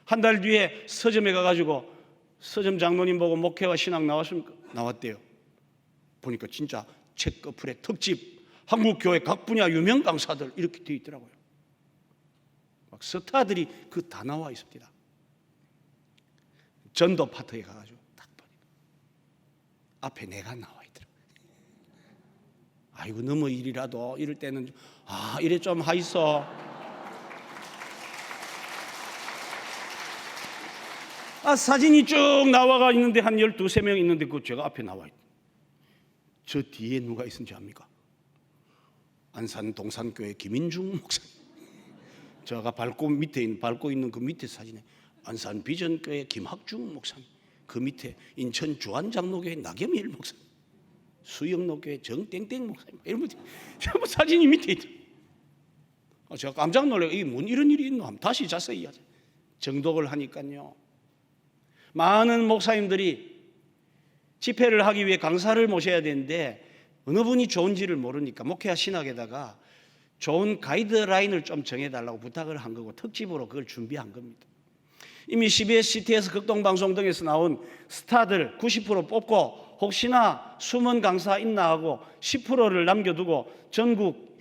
한 달 뒤에 서점에 가가지고 서점 장로님 보고 목회와 신학 나왔습니까? 나왔대요. 보니까 진짜 책 커플에 특집 한국교회 각 분야 유명 강사들 이렇게 되어 있더라고요. 막 스타들이 그 다 나와 있습니다. 전도 파트에 가가지고 딱 보니까 앞에 내가 나와 있더라고요. 아이고 너무 일이라도 이럴 때는 이래 좀 하이소. 사진이 쭉 나와가 있는데 한 12명 있는데 그 제가 앞에 나와 있다. 저 뒤에 누가 있는지 압니까? 안산 동산교회 김인중 목사님. 제가 밟고 있는 그 밑에 사진에 안산 비전교회 김학중 목사님, 그 밑에 인천 주안장로교회 나겸일 목사님, 수영로교회 정땡땡 목사님, 이런 전부 사진이 밑에 있다. 제가 깜짝 놀래요. 이게 뭔 이런 일이 있노? 다시 자세히 하자. 정독을 하니까요. 많은 목사님들이 집회를 하기 위해 강사를 모셔야 되는데 어느 분이 좋은지를 모르니까 목회와 신학에다가 좋은 가이드라인을 좀 정해달라고 부탁을 한 거고 특집으로 그걸 준비한 겁니다. 이미 CBS, CTS, 극동방송 등에서 나온 스타들 90% 뽑고 혹시나 숨은 강사 있나 하고 10%를 남겨두고 전국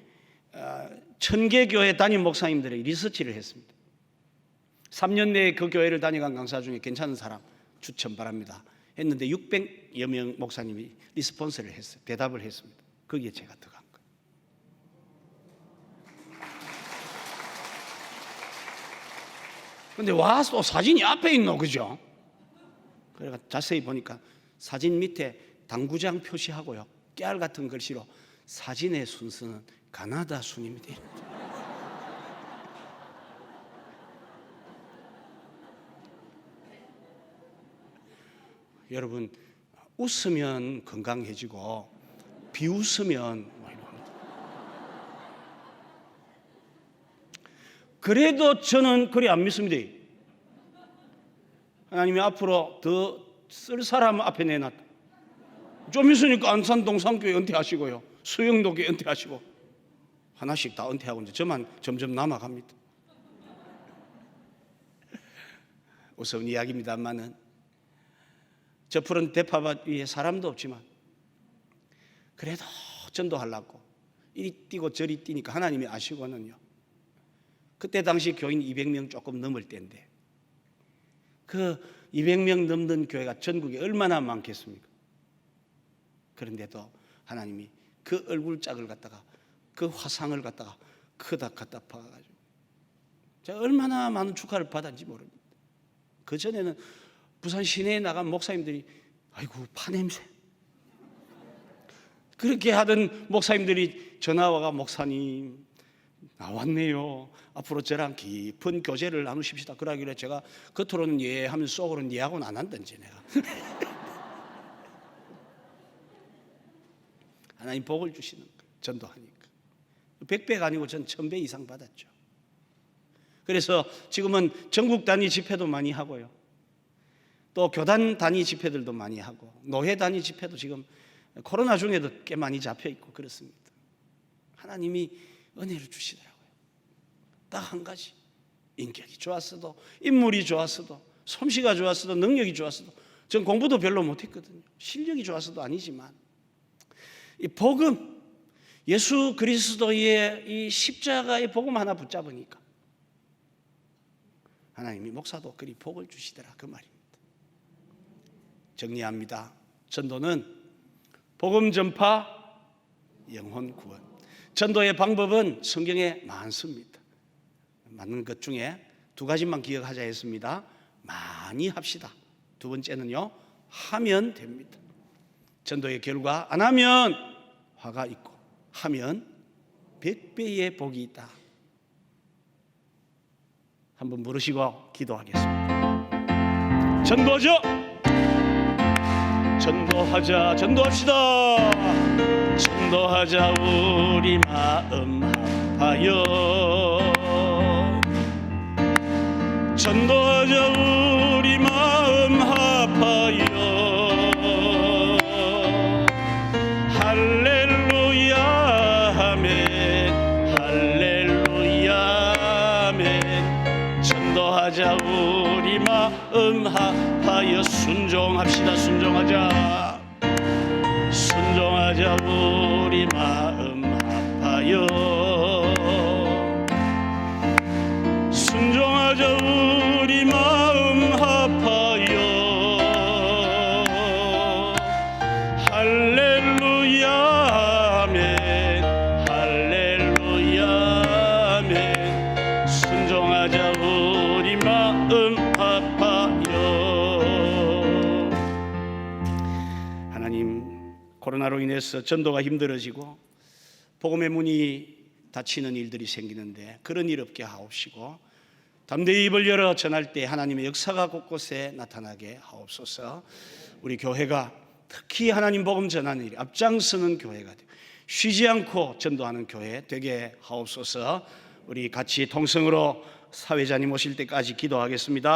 1000개 교회 담임 목사님들의 리서치를 했습니다. 3년 내에 그 교회를 다녀간 강사 중에 괜찮은 사람 추천 바랍니다 했는데 600여 명 목사님이 리스폰스를 했어요. 대답을 했습니다. 거기에 제가 들어간 거예요. 그런데 와서 또 사진이 앞에 있노, 그죠? 그래서 자세히 보니까 사진 밑에 당구장 표시하고요, 깨알 같은 글씨로 사진의 순서는 가나다 순입니다. 여러분, 웃으면 건강해지고 비웃으면 그래도 저는 그리 안 믿습니다. 하나님이 앞으로 더 쓸 사람 앞에 내놨다. 좀 있으니까 안산 동산교회 은퇴하시고요, 수영도교회 은퇴하시고 하나씩 다 은퇴하고 이제 저만 점점 남아갑니다. 우스운 이야기입니다만은 저 푸른 대파밭 위에 사람도 없지만 그래도 전도하려고 이리 뛰고 저리 뛰니까 하나님이 아시고는요, 그때 당시 교인 200명 조금 넘을 때인데 그 200명 넘는 교회가 전국에 얼마나 많겠습니까? 그런데도 하나님이 그 얼굴짝을 갖다가 그 화상을 갖다가 크다 갖다 박아가지고 제가 얼마나 많은 축하를 받았는지 모릅니다. 그 전에는 부산 시내에 나간 목사님들이 아이고 파냄새 그렇게 하던 목사님들이 전화와가 목사님 나왔네요. 앞으로 저랑 깊은 교제를 나누십시다. 그러길래 제가 겉으로는 예 하면서 속으로는 예하고는 안 한단지 내가. 하나님 복을 주시는 거예요. 전도하니까. 100배가 아니고 전 1000배 이상 받았죠. 그래서 지금은 전국 단위 집회도 많이 하고요, 또 교단 단위 집회들도 많이 하고 노회 단위 집회도 지금 코로나 중에도 꽤 많이 잡혀 있고 그렇습니다. 하나님이 은혜를 주시더라고요. 딱 한 가지, 인격이 좋았어도 인물이 좋았어도 솜씨가 좋았어도 능력이 좋았어도, 전 공부도 별로 못했거든요. 실력이 좋았어도 아니지만 이 복음, 예수 그리스도의 이 십자가의 복음 하나 붙잡으니까 하나님이 목사도 그리 복을 주시더라, 그 말입니다. 정리합니다. 전도는 복음 전파, 영혼 구원. 전도의 방법은 성경에 많습니다. 많은 것 중에 두 가지만 기억하자 했습니다. 많이 합시다. 두 번째는요, 하면 됩니다. 전도의 결과, 안 하면 화가 있고 하면 100배의 복이 있다. 한번 물으시고 기도하겠습니다. 전도하죠. 전도하자. 전도합시다. 전도하자. 우리 마음 합하여 전도하자. 우리 마음 합하여 할렐루야 아멘. 할렐루야 아멘. 전도하자. 우리 마음 합하여 순종합시다. 순종하자. 순종하자. 우리 마음 합하여 순종하자. 우리 마음 합하여 할렐루야 아멘. 할렐루야 아멘. 순종하자. 우리 마음 합하여. 하나님, 코로나로 인해서 전도가 힘들어지고 복음의 문이 닫히는 일들이 생기는데 그런 일 없게 하옵시고, 담대히 입을 열어 전할 때 하나님의 역사가 곳곳에 나타나게 하옵소서. 우리 교회가 특히 하나님 복음 전하는 일 앞장서는 교회가 되고 쉬지 않고 전도하는 교회 되게 하옵소서. 우리 같이 통성으로 사회자님 오실 때까지 기도하겠습니다.